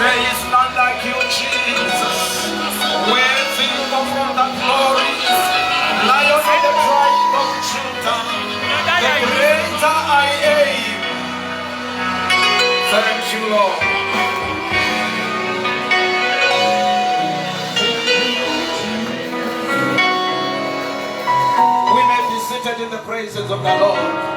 There is none like you, Jesus. Worthy of all the glory, Lion of the tribe of Judah, the greater I am. Thank you, Lord. We may be seated in the praises of the Lord.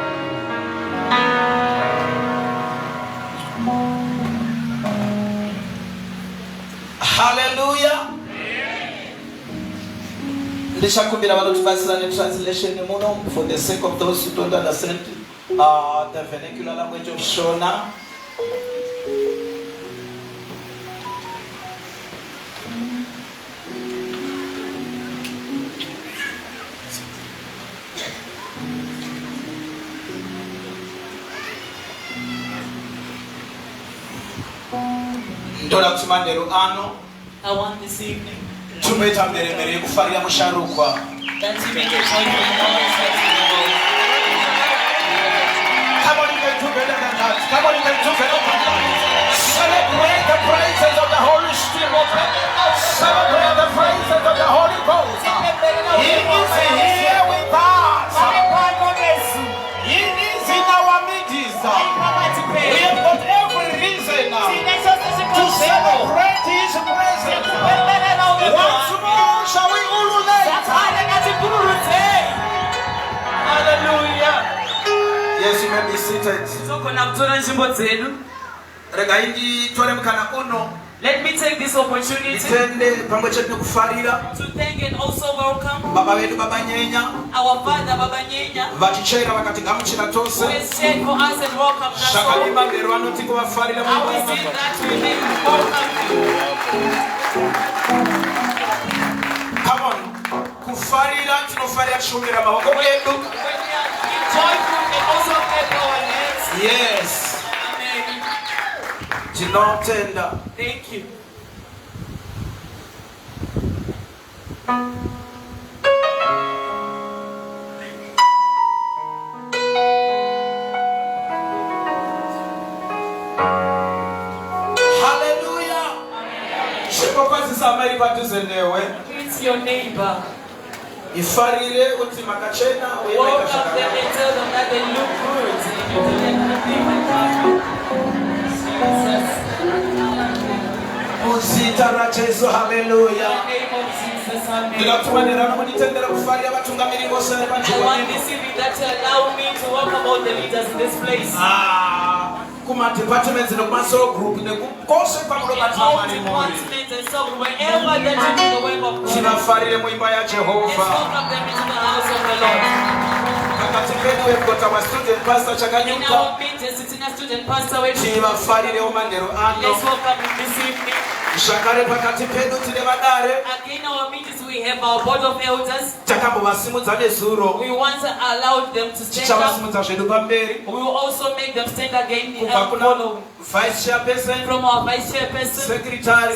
Hallelujah. Ndishakumbira vanotibasirane translation muno for the sake of those who don't understand the vernacular language of Shona. Ndola kusimandero ano. I want this evening Tumeta mbere kufarira musharukwa. that you make a joyful noise unto the Lord. Come on, you can do better than that. Come on, you can do better than that. Celebrate the praises of the Holy Spirit. Celebrate the praises of the Holy Ghost. He is here with us. He is in our midst. We have got every reason to celebrate His presence. Once more, shall we ululate? Hallelujah. Yes, you may be seated. Let me take this opportunity to thank and also welcome our Father Baba Nyenya, who has shared for us and welcomed us all. I will say that we may welcome you. Come on. Kufarira tinofarira kushomera mahoko edu. When we are joyful and also clap our hands. Yes. Amen. Tinotenda. Thank you. Hallelujah. Greet your neighbor. Ifarire uti makachena Walk up them and tell them that they look good. Jesus. Hallelujah. In the name of Jesus, amen. I want this evening that you allow me to welcome all the leaders in this place. Kuma departments in the muscle group in the course of All departments and so wherever that you do the work of God, let's welcome them into the house of the Lord. We've got our student pastor In Chakanyuka. our meeting, sitting a student pastor with you. Let's welcome him this evening. Again, our meetings, we have our board of elders. We once allowed them to stand up. We will also make them stand again and follow. Vice chairperson, From our vice chairperson, secretary,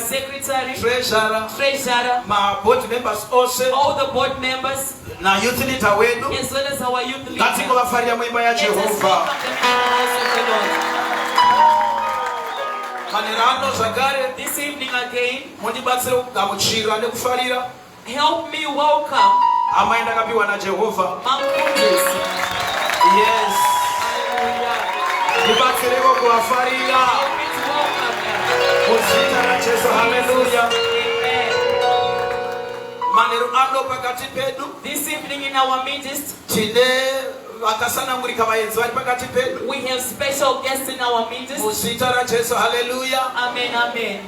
treasurer, my board members also, all the board members, na youth leader wenu, as well as our youth leaders. kati kubafaria mwimba ya Let us welcome Jehova. them into the house of the Lord. Manirano Zagare, This evening again, mundibatsire kugamuchira nekufarira. help me welcome Amaenda kapiwa na Jehova. Mankundis. Yes. Ndibatsire kubafarira. Help me to welcome them. Muzita na Yesu, hallelujah. Amen. Manero ano pakati pedu. This evening in our midst, Tine vakasana murika vaenzi vari pakati pedu. we have special guests in our midst. Muzita na Yesu, hallelujah. Amen, amen.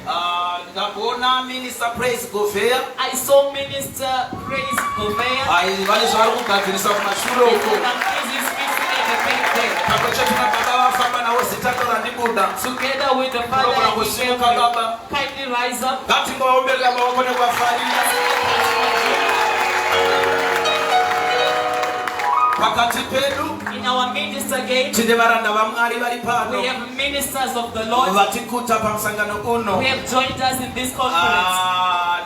Ndabona Minister Praise Govea. I saw Minister Praise Gouveia. Vane zvari kugadzirisa kumashure uko. Pakochetina baba vafamba nawo zita randibuda. Together with the Father and the Son, kindly rise up. Ngatingovaomberera maoko nekuvafarira. Pakati pedu In our midst again, tine varanda vaMwari vari pano. we have ministers of the Lord Vatikuta pamusangano uno. who have joined us in this conference.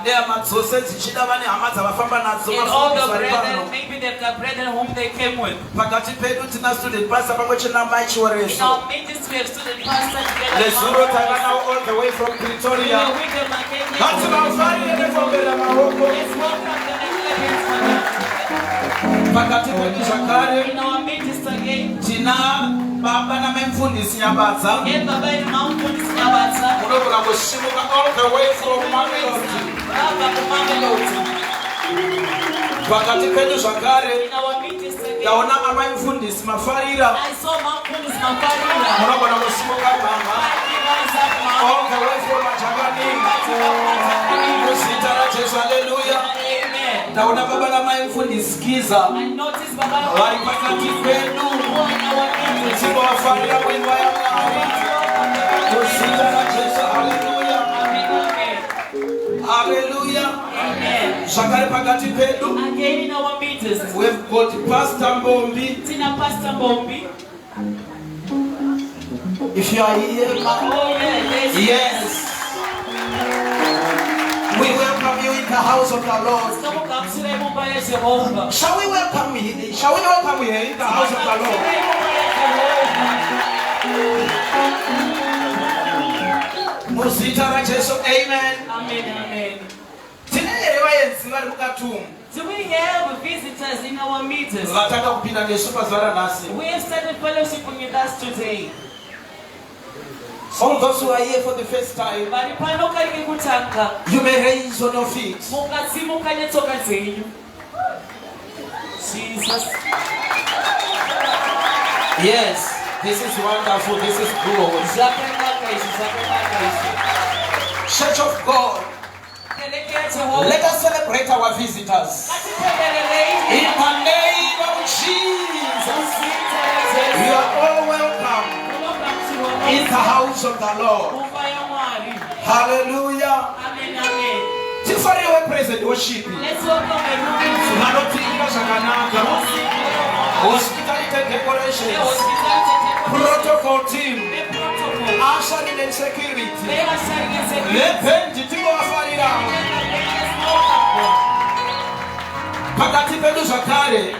and all the brethren, maybe they've got brethren whom they came with. In our midst, we have student pastor together. all the way from Pretoria. We will welcome Pakati petu Zakare in our midst again. tina baba na memfundisi Nyabatsa munobula kusimuka all the way from Mamelodi. Pakati petu Zakare yaona amemfundisi Mafarira munobula kusimuka mama all the way from Majagani. Kusitara Jesu, hallelujah. Taona baba na mindfulness skiza wali pakati kwenu sibo wafarira wimbo ya mwari kusitara Jesu, hallelujah, hallelujah. Zakare pakati pedu again in our meetings. We've got Pastor Mbombi. Tina Pastor Mbombi. If you are here, yes. We welcome you in the house of the Lord. Shall we welcome you? Shall we welcome you in the house of the Lord? Musitara Jesu, amen. Amen, amen. Do we have visitors in our meetings? We have started fellowshipping with us today. All those who are here for the first time, you may raise on your feet. Jesus. Yes, this is wonderful. This is good. Church of God, let us celebrate our visitors. In the name of Jesus, you are all welcome in the house of the Lord. Hallelujah. Amen, amen. Tifariwe present worship. Let's welcome everyone. Hospitality decorations. Protocol team. Ushering and security. Pakati pedu Zakare,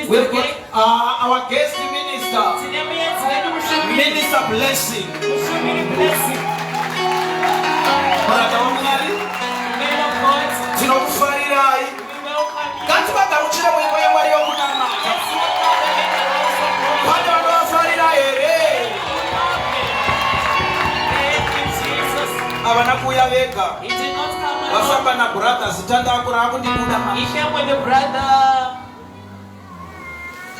we've got our guest minister, Minister Blessing. Abanakuya veka. He did not come alone. Wasamba na brother sitanda akura akundi kuda ma. He came with the brother.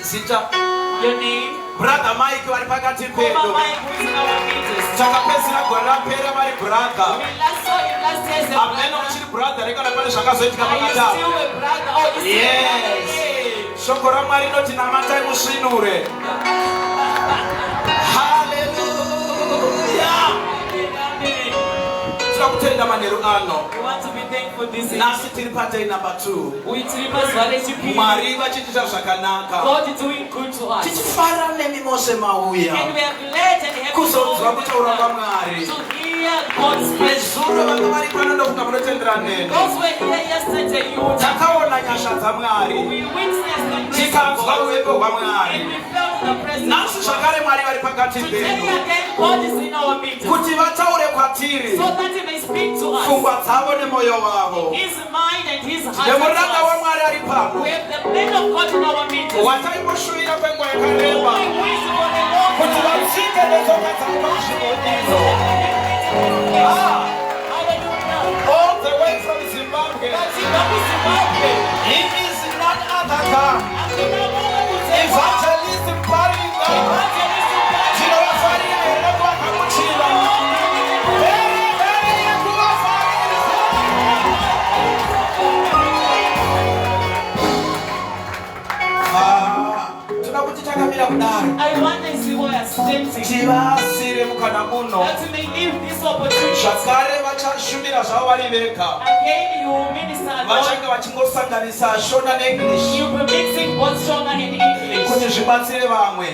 Sita. Your name? Brother Mike wali pakati pedo. Mike was in our meetings. Chaka pesi na kwa pera wali brother. We last saw him last year as a brother. Ameno chiri brother reka na pale shaka zoiti kama kata. Are you still a brother? Oh, you still yes. Shokora mari no tina mata imushinure. Hallelujah. We want to be thankful this year. Nasi tilipata number 2. We tilipas valetipi. Mariva chitita shakanaka. God is doing good to us. Tichifara nemi mose mauya. And we are glad and happy to hear God's praise. Those who were here yesterday, you would have. We witnessed the praise of God. And we felt the presence of God. Today again, God is in our meeting. So that He may speak to us. His mind and His heart. We have the men of God in our meeting. We wish for the Lord. All the way from Zimbabwe. He is none other than Evangelist Paringa. I want to see what I'm standing. That you may give this opportunity. Again, you minister alone. You will be mixing both Shona and English.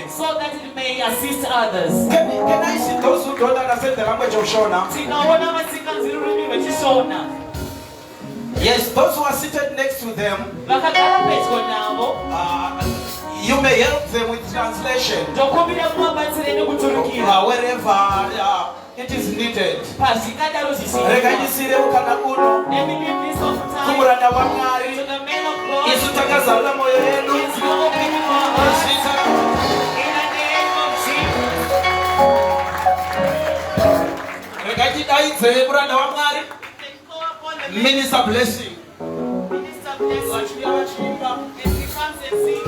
So that it may assist others. Can I see those who don't understand the language of Shona? Yes, those who are seated next to them, you may help them with translation wherever it is needed. Minister blessing. Minister blessing. As he comes and sings.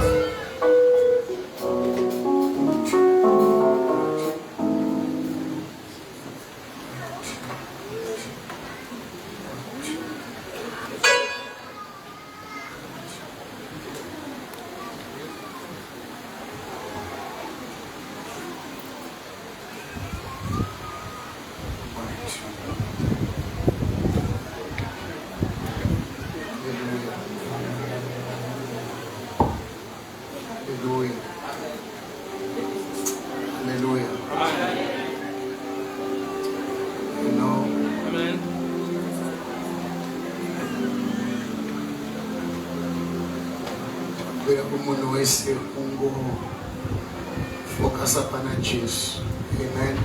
Focus upon Jesus. Amen.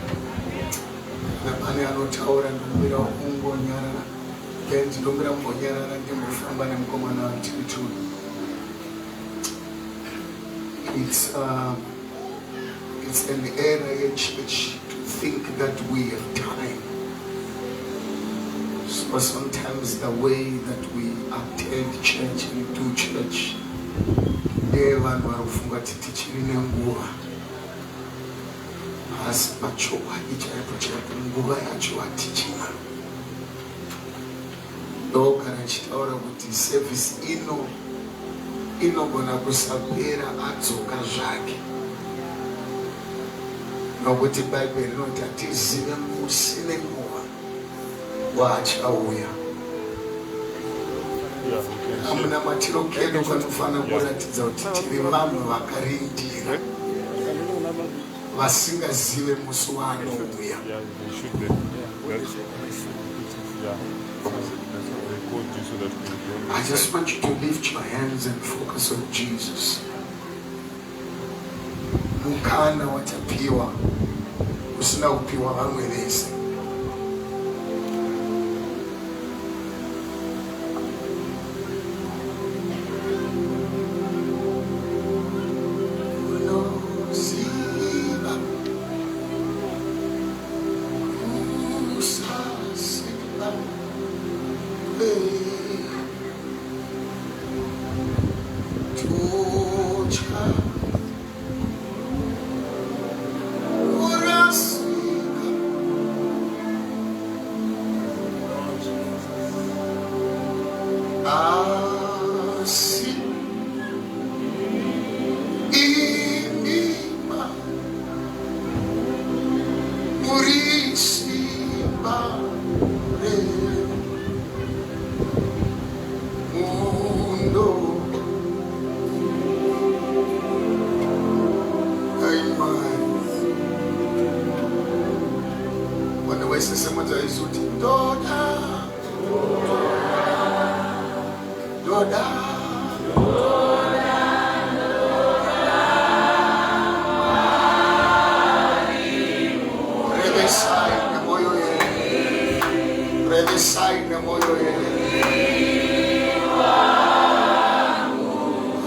Napani anotaura ndombira ungo nyarara. Kenzi ndombira mbonyarara ndimufamba nemkomana watitu. It's an error in church to think that we have time. So sometimes the way that we attend church and do church, vanhu varufunga tichiri nenguva asi pachokwadi chaipo nguva yacho hatichina. Ndogara chitaura kuti sevhisi inogona kusapera adzoka zvake, nokuti bhaibheri rinoti hatizive musi nenguva waachauya. Amunamatiro kedu kanofanira kuratidza kuti tiri vanhu vakarindira vasingazive musi waanouya. I just want you to lift your hands and focus on Jesus. Mukana wachapiwa usina kupiwa vamwe vese.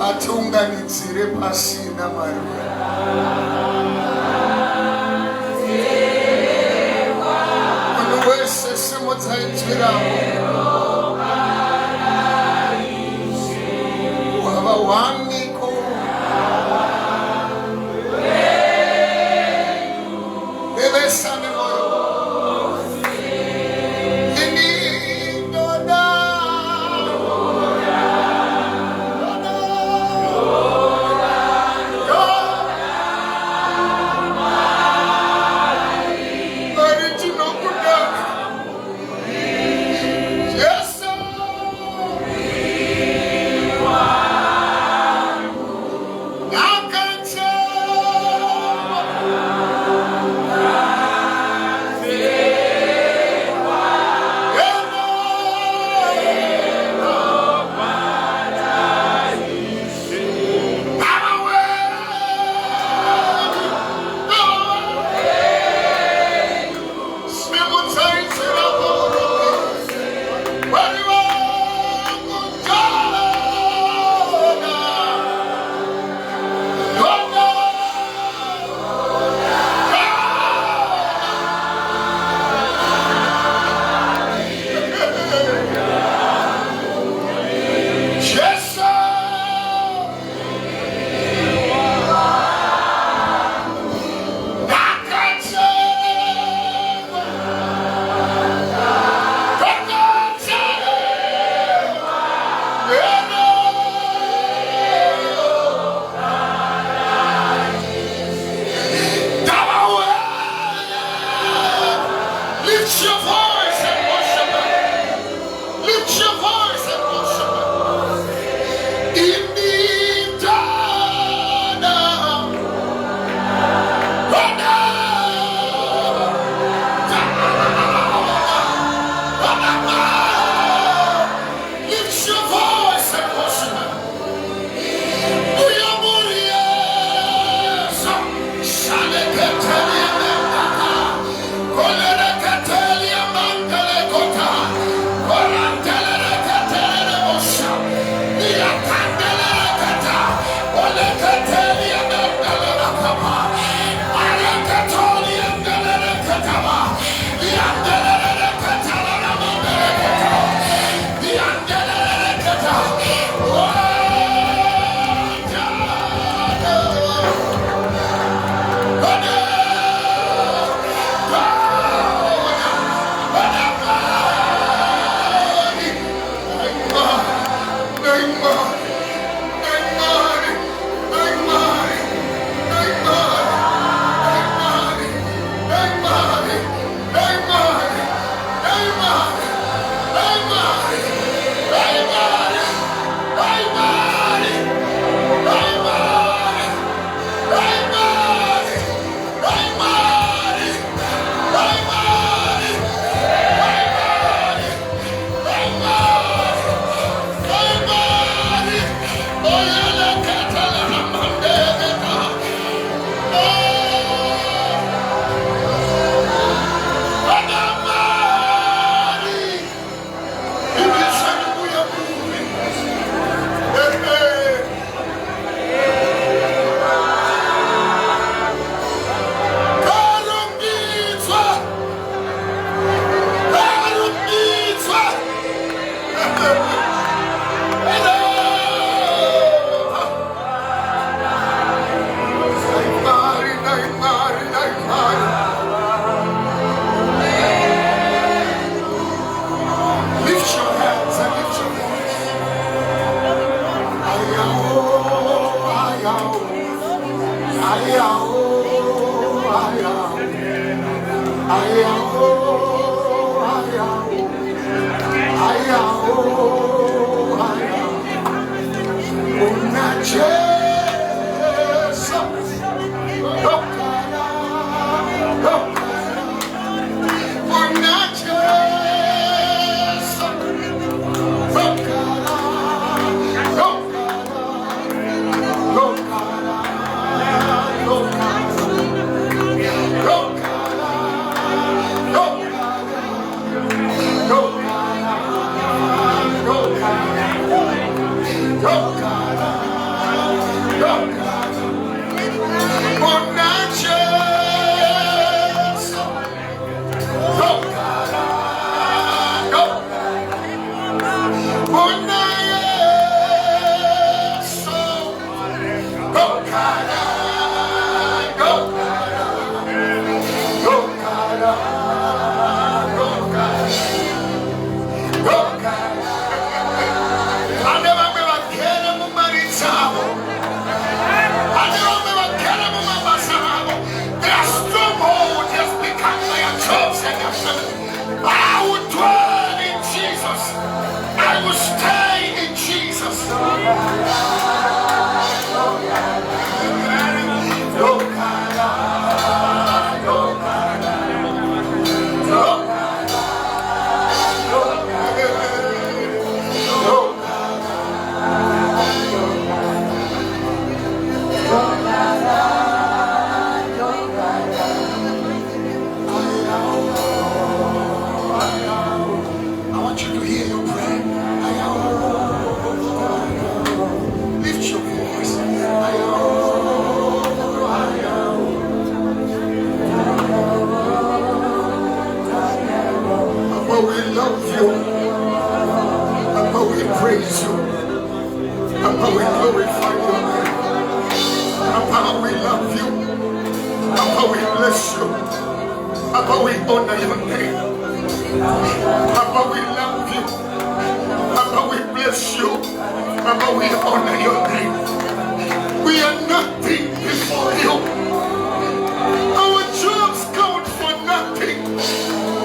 Atiunganidzire pasina Maria. Munhu wese simudzaidzwirawo wava waniko bevesane moyo I will dwell in Jesus. I will stay in Jesus. I want you to hear your prayer. Lift your voice. Abba, we love you. Abba, we praise you. Abba, we glorify your name. Abba, we love you. Abba, we bless you. Abba, we honor your name. Abba, we love you. Abba, we bless you. Abba, we honor your name. We are nothing before you. Our jobs count for nothing.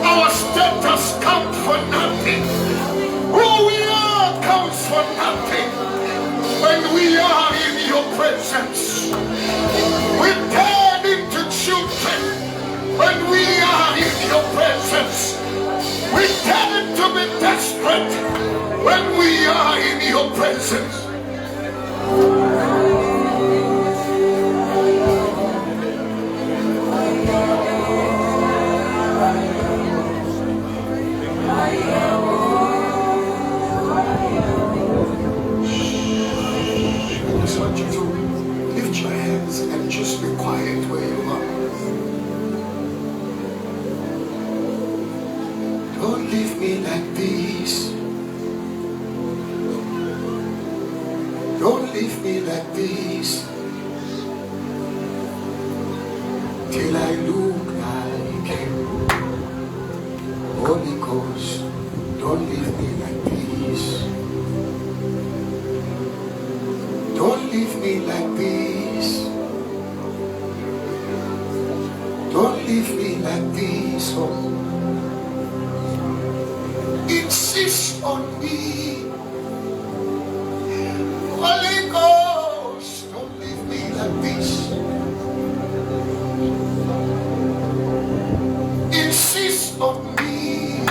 Our status counts for nothing. Who we are counts for nothing. When we are in your presence, we turn into children. When we are in your presence, we tend to be desperate when we are in your presence. I just want you to lift your hands and just be quiet where you are. Don't leave me like this. Don't leave me like this. Till I look like him. Holy Ghost, don't leave me like this. Don't leave me like this. Don't leave me like this. Oh. Insist on me. Holy Ghost, don't leave me like this. Insist on me.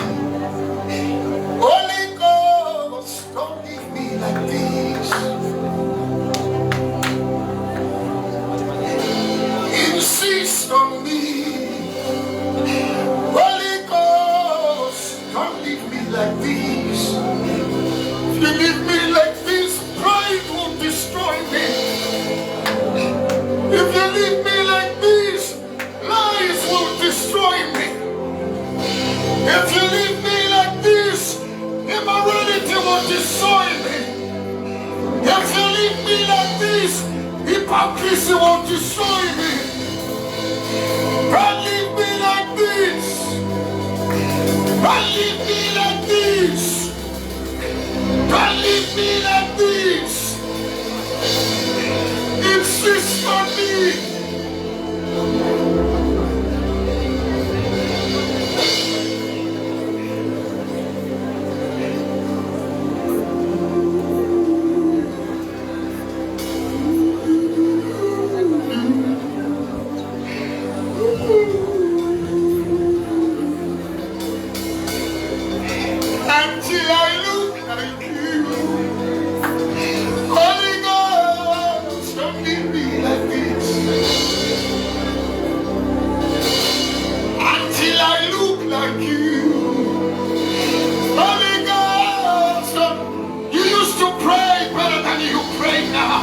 Holy Ghost, don't leave me like this. Insist on me. Holy Ghost, don't leave me like this. If you leave me like this, pride will destroy me. If you leave me like this, lies will destroy me. If you leave me like this, immorality will destroy me. If you leave me like this, hypocrisy will destroy me. Don't leave me like this. Don't leave me like this. Don't leave me like this. Insist on me. Until I look like you. Holy Ghost, don't leave me like this. Until I look like you. Holy Ghost, you used to pray better than you pray now.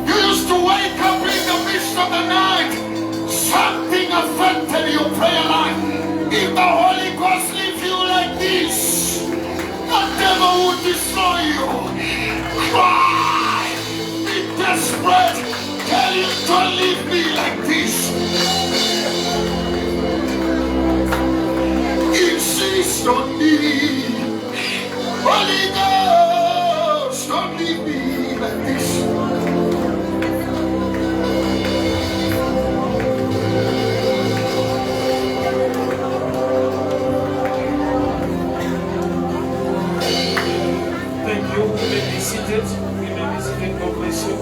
You used to wake up in the midst of the night. Something affected your prayer life. If the Holy Ghost leaves you like this, the devil will destroy you. Cry, be desperate, tell Don't leave me like this. Insist on me. Holy Ghost, don't leave me like this. Thank you. You may be seated. You may be seated. God bless you.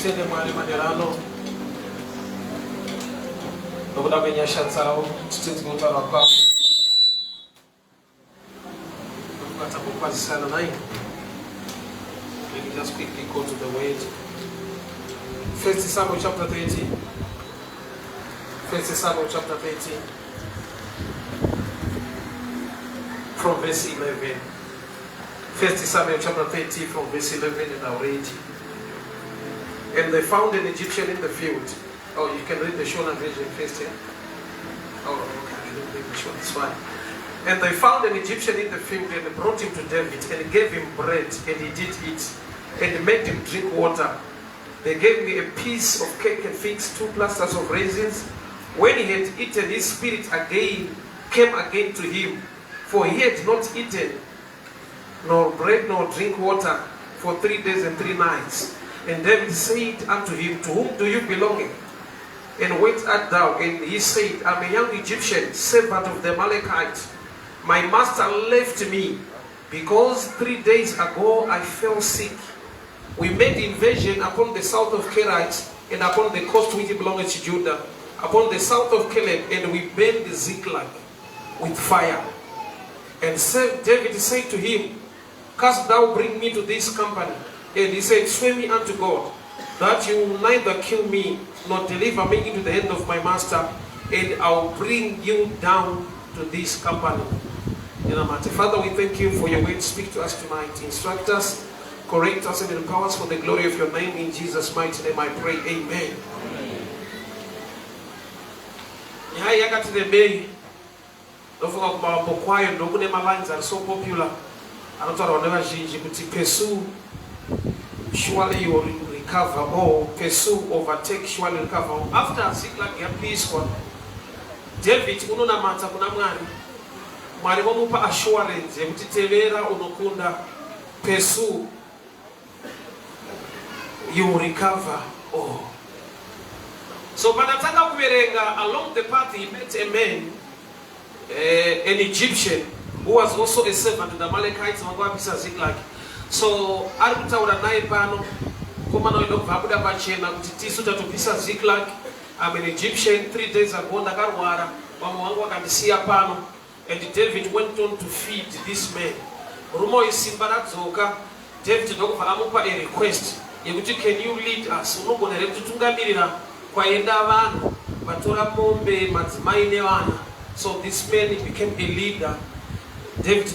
Tende mwali maderano nokuda kwenyasha dzawo titidzi kutaura kwavo nokubata kukwazisana naye. Let me just quickly go to the word. 1 Samuel chapter 13. 1 Samuel chapter 13 from verse 11. 1 Samuel chapter 13 from verse 11, and I'll read. And they found an Egyptian in the field. Oh, you can read the Shona version first, yeah? Oh, okay, I didn't read the Shona, it's fine. And they found an Egyptian in the field and brought him to David and gave him bread, and he did eat, and made him drink water. They gave me a piece of cake and figs, 2 plasters of raisins. When he had eaten, his spirit again came again to him, for he had not eaten nor bread nor drink water for 3 days and 3 nights. And David said unto him, To whom do you belong? And where art thou? And he said, I'm a young Egyptian, servant of the Amalekites. My master left me, because 3 days ago I fell sick. We made invasion upon the south of Kerites, and upon the coast which belonged to Judah, upon the south of Caleb, and we burned Ziklag with fire. And David said to him, Canst thou bring me to this company? And he said, Swear me unto God, that you will neither kill me, nor deliver me into the hand of my master, and I will bring you down to this company. Father, we thank you for your word. Speak to us tonight. Instruct us, correct us, and empower us for the glory of your name. In Jesus' mighty name I pray. Amen. Lines are so popular. Surely you will recover, or pursue, overtake, surely recover. After Ziklag peace one, David unona mata kuna mwari wamupa assurance yekuti tevera unokunda, pursue, you will recover all. So panataka kuverenga, along the path he met a man, an Egyptian, who was also a servant to the Amalekites. Ziklag. So arikutaura naye pano koma noida kubva pachena kuti tisu tatopisa Ziklag. I'm an Egyptian. 3 days ago ndakarwara, vamwe vangu vakandisiya pano. And David went on to feed this man. Rumo isimba radzoka, David ndokubva amupa a request yekuti, can you lead us? Unogona here kutungamirira kwaenda vanhu vatora mombe, madzimai nevana. So this man became a leader. David,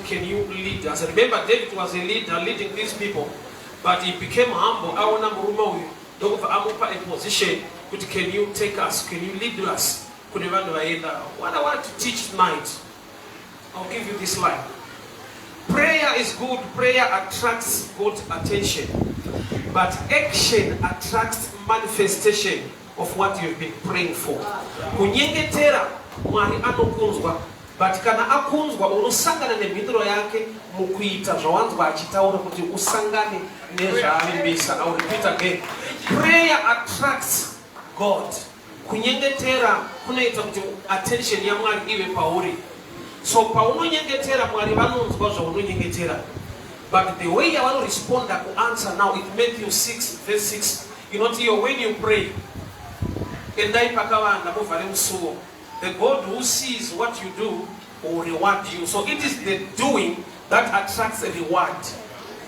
can you lead us? Remember, David was a leader leading these people, but he became humble. I want a position. Can you take us? Can you lead us? What I want to teach tonight, I'll give you this line. Prayer is good. Prayer attracts God's attention, but action attracts manifestation of what you've been praying for. Kunyengetera mwari anokunzwa. But kana akunzwa unosangana nemhinduro yake mukuita zvawanzwa achitaura kuti usangane nezvaavembisa. I will repeat again. Prayer attracts God. Kunyengetera kunoita kuti attention yaMwari ive pauri. So paunonyengetera Mwari vanonzwa zvaunonyengetera. But the way you want to respond to answer now, it Matthew 6 verse 6. You know, when you pray, the God who sees what you do will reward you. So it is the doing that attracts a reward.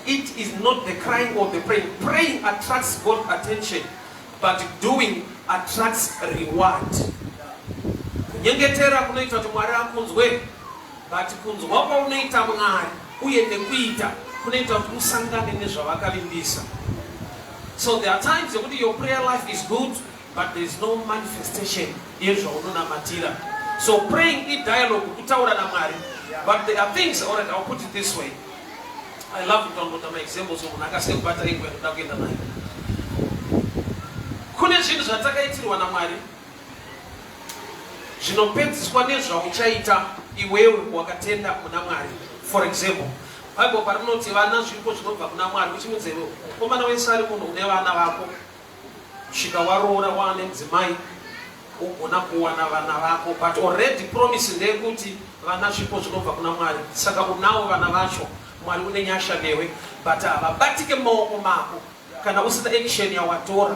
It is not the crying or the praying. Praying attracts God's attention, but doing attracts a reward. Kunyengetera kunoita kuti Mwari akunzwe, but kunzwa kwaunoita Mwari uye nekuita kunoita kuti usangane nezvavakavimbisa. So there are times when your prayer life is good, but there is no manifestation. So praying in dialogue, but there are things, alright, I'll put it this way. I love to talk about my examples of Nagasaki battering when I'm getting the night. Kuneshins atakaiti wanamari. Zvinopedzi kwanezva uchaita iwewe wakatenda kuna Mwari. For example, Bible parinoti vana zviripo zvinobva kuna Mwari, which means komana wese ari munhu une vana vako. Svika waroora wane mudzimai, ugona kuwana vana vako, but already promise ndeyekuti vana zviripo zvinobva kuna Mwari. Saka unawo vana vacho, Mwari une nyasha newe, but havabatike mumaoko mako kana usina action yawatora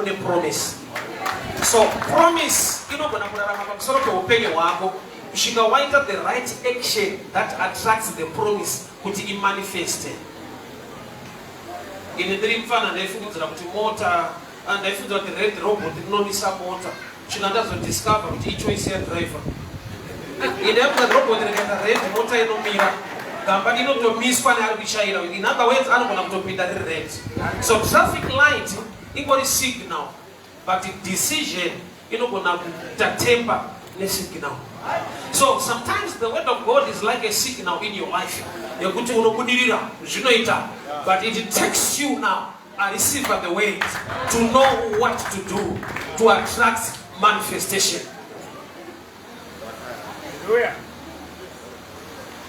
une promise. So promise inogona kurarama pamusoro peupenyu hwako kusvika waita the right action that attracts the promise kuti imanifeste. Ini ndiri mfana ndaifungidzira kuti mota, ndaifungidzira kuti red robot rinomisa mota. Zvino ndazodiscover kuti ichoice yadriver. Ine yakuti robot rikaita red mota inomira. Gamba inotomiswa neari kuchaira. In other words, anogona kutopinda riri red. So traffic light ingori signal. But the decision, inogona kutatemba ne signal. So sometimes the word of God is like a signal in your life. Yekuti unokudirira zvinoita, but it takes you now and receive the word to know what to do to attract manifestation. Hallelujah.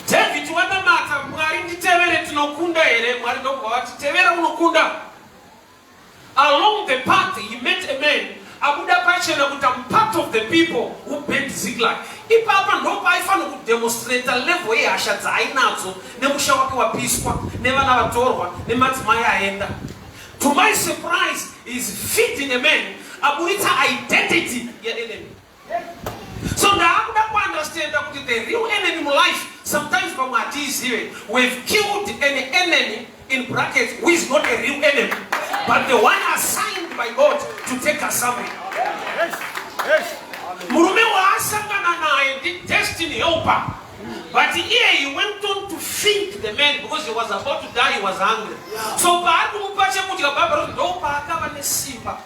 David wanamata Mwari nditevere tinokunda here, Mwari ndokuvati tevera unokunda. Along the path he met a man abuda pachena kuti I'm part of the people who built Ziklag. Ipapa ndopa aifana kudemonstrate level yehasha dzaainadzo nemusha wake wapiswa nevana vatorwa nemadzimai aenda. To my surprise, he's feeding a man abuita identity enemy. So ndaakuda kuunderstand kuti the real enemy in life sometimes pamwati is here. We've killed an enemy in brackets who is not a real enemy, but the one assigned by God to take us somewhere. Yes. Murume waasangana naye destiny helper, but here he went on to feed the man because he was about to die. He was hungry. So paakumupacha kuti baba ndopa akava nesimba,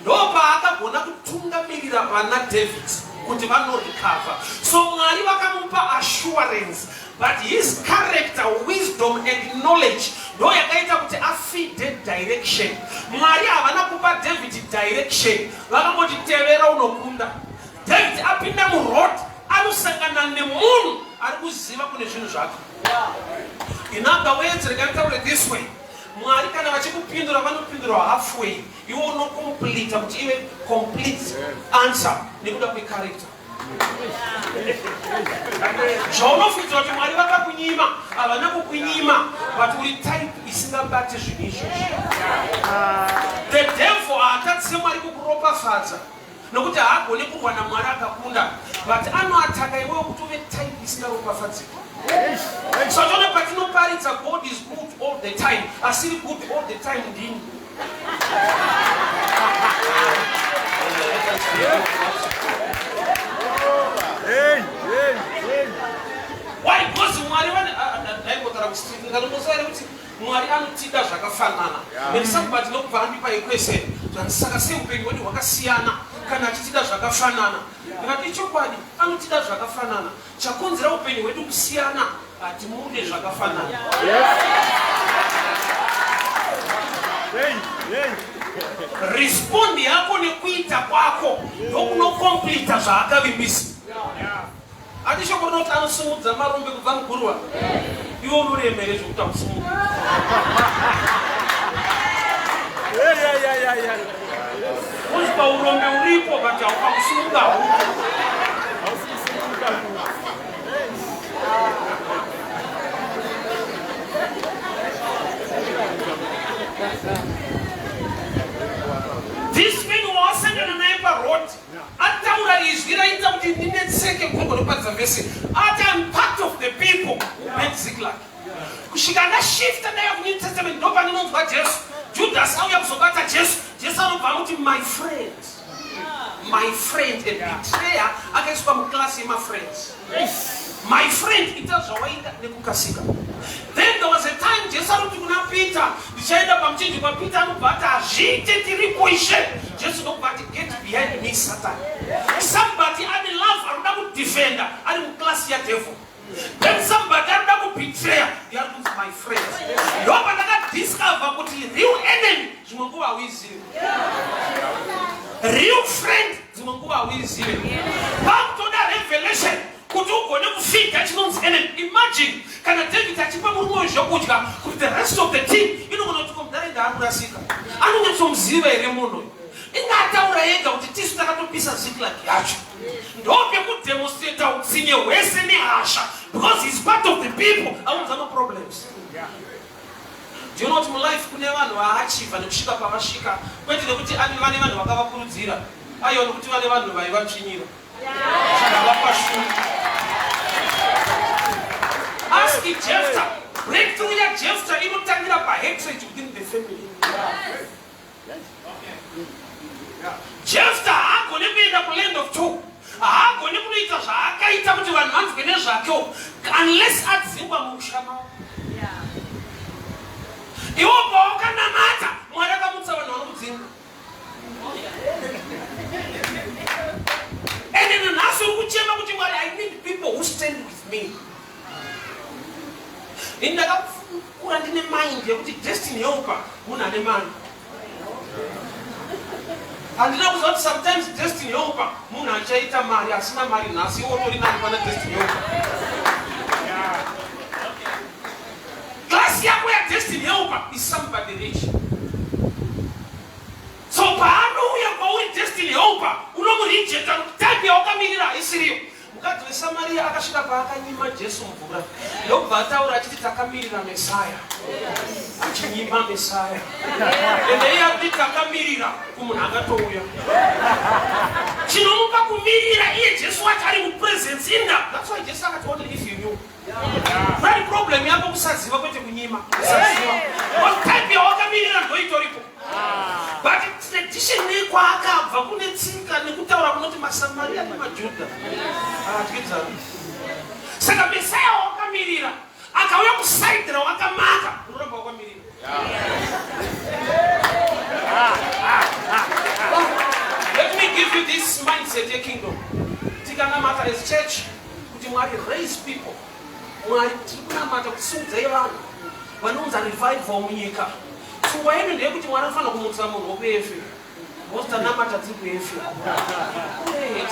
ndopa akagona kutungamirira vana David kuti vanorecover. So Mwari vakamupa assurance, but his character, wisdom and knowledge ndo yakaita kuti afeed direction. Mwari havana kupa David direction, vakangoti tevera unokunda. David apinda muroad anosangana nemunhu ari kuziva kune zvinhu zvake. In other words, rekantaura this way, Mwari kana vachikupindura vanopindura halfway, iwe unokomplete kuti ive complete answer nekuda kwecharacter. Zvaunofungidzira kuti Mwari vakakunyima, havana kukunyima, but uri type isingabati zvinhu izvozvo. The devil haatati seMwari kukuropafadza nokuti haagoni kurwana Mwari akakunda, but anoataka iwewe kuti uve type isingaropafadzika. So tona patinoparidza God is good all the time, asiri good all the time ndini. Why? Because Mwari ndaikotara kusitika nomusare kuti Mwari anotida zvakafanana. Nesabati nokubva andipa equation. Saka seupenyu hwedu hwakasiyana kana achitida zvakafanana. Ndikati chokwadi anotida zvakafanana. Chakonzera upenyu hwedu kusiyana hatimude zvakafanana. Respond yako nekuita kwako ndokunokompleta zvaakavimbisa. Atisho kuti anosimudza marombe kubva mugurwa. Iwo unoremere zvekuti akusimudza. Uzva urombe uripo but haukakusunga. This man wasangana naye parod ataura izwi raita kuti ndinetseke kungonoparidza vhesi ati I'm part of the people who made Ziklag. Kusvika ndashifta ndaya kuNew Testament ndo pandinonzwa Jesu. Judas auya kuzobata Jesu. Jesu anobva kuti my friend and betrayer akaiswa muklasi yemafriends. My friend ita zvawaita nekukasika. Then there was a time Jesu kuti kuna Peter ndichaenda pamchinji kwa Peter anobata azvite tiri kuishe. Jesu nokubati get behind me Satan. Somebody ane love anoda kudefenda ari muklasi ya devil. Then somebody anoda kubetray they are my friends. Ndoba ndakadiscover kuti real enemy zvimwe nguva hauizivi. Real friend dzimwe nguva hauizivi. Pakutoda revelation kuti ugone kufika chinonzi enemy. Imagine kana David achipa murume zvokudya kuti the rest of the team inogona kuti komudharinda anorasika. Anonyatsomuziva here munhu. Ingataura yega kuti tisu takatopisa Ziklag yacho. Ndope kudemonstrate utsinye hwese nehasha because he's part of the people. Haunza no problems. Do you know what my life kune vanhu vaachiva nekusvika pavasvika kwete nekuti ani vane vanhu vakavakurudzira aiwa nekuti vane vanhu vaivatsvinyira zvakavapashuma. Ask Jephthah. Breakthrough ya Jephthah inotangira pahatred within the family. Jephthah haagone kuenda kuland of Tob. Haagone kunoita zvaakaita kuti vanhu vanzwe nezvake unless adzingwa mushama. Iwo pawakanamata Mwari akamutsa vanhu vanokudzinga. And then nhasi uri kuchema kuti Mwari I need people who stand with me. Ndakakura ndine mind yekuti destiny helper munhu ane mari. Handina kuziva kuti sometimes destiny helper munhu achaita mari asina mari nhasi iwo tori nani pana destiny helper. Class yako ya destiny helper is somebody rich. So paanouya kwauri destiny helper unomurejecta type yawakamirira isiriyo. Mukadzi weSamaria akasvika paakanyima Jesu mvura ndobva ataura achiti takamirira Mesaya. Achinyima Mesaya. Ende iye akuti takamirira kumunhu akatouya. Chinomupa kumirira iye Jesu wacho ari mupresence inda. That's why Jesu akati only if you knew. Very problem yako kusaziva kwete kunyima. Kusaziva. What type yawakamirira ndoitoripo. But tradition nekwaakabva kune tsika nekutaura kunoti maSamaria nemaJudha. Tikizana. Saka Mesaya wakamirira akauya kusaidira wakamaka unoramba wakamirira. Let me give you this mindset ye kingdom. Tikanamata as church kuti Mwari raise people. Mwari tikunamata kusimudzai vanhu vanonza revival munyika. Tuwaende ndiye kuti Mwari anofana kumutsa munhu wokuefe. Most anamata dziri kuefe.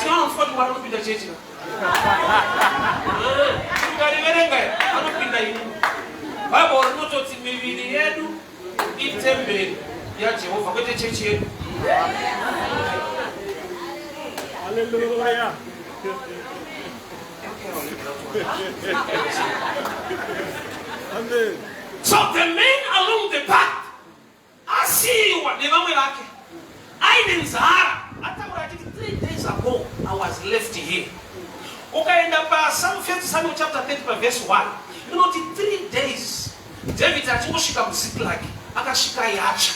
Tinoona kuti Mwari anopinda chechi. Tikariverenga anopinda ini. Bible rinototi miviri yedu itemberi yaJehovha kwete chechi yedu. Hallelujah. Amen. So the men along the path asiwa nevamwe vake aine nzara ataura achiti 3 days ago I was left here. Ukaenda paPsalm 1 Samuel chapter 30 verse 1 inoti 3 days David achingosvika muZiklag akasvika yacha.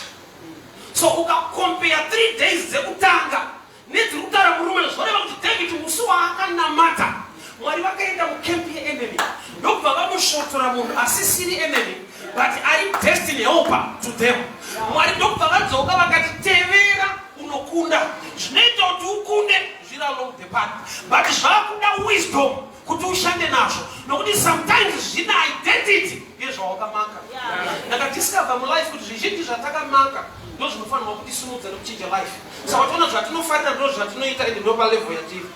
So ukakompare 3 days dzekutanga nedziri kutaura murume zvoreva kuti David musi waakanamata Mwari vakaenda mukempi yeenemy ndobva vamusvotora munhu asisiri enemy but ari destiny helper to them. Mwari ndobva vadzoka vakati tevera unokunda. Zvinoita kuti ukunde zviri along the path but zvakuda wisdom kuti ushande nazvo nokuti sometimes zvina identity yezvawakamaka. Ndakadiscover mulife kuti zvizhinji zvatakamaka ndo zvinofanirwa kuti simudza nekuchinja life. Saka toona zvatinofarira ndo zvatinoita ende ndo palevel yatiri.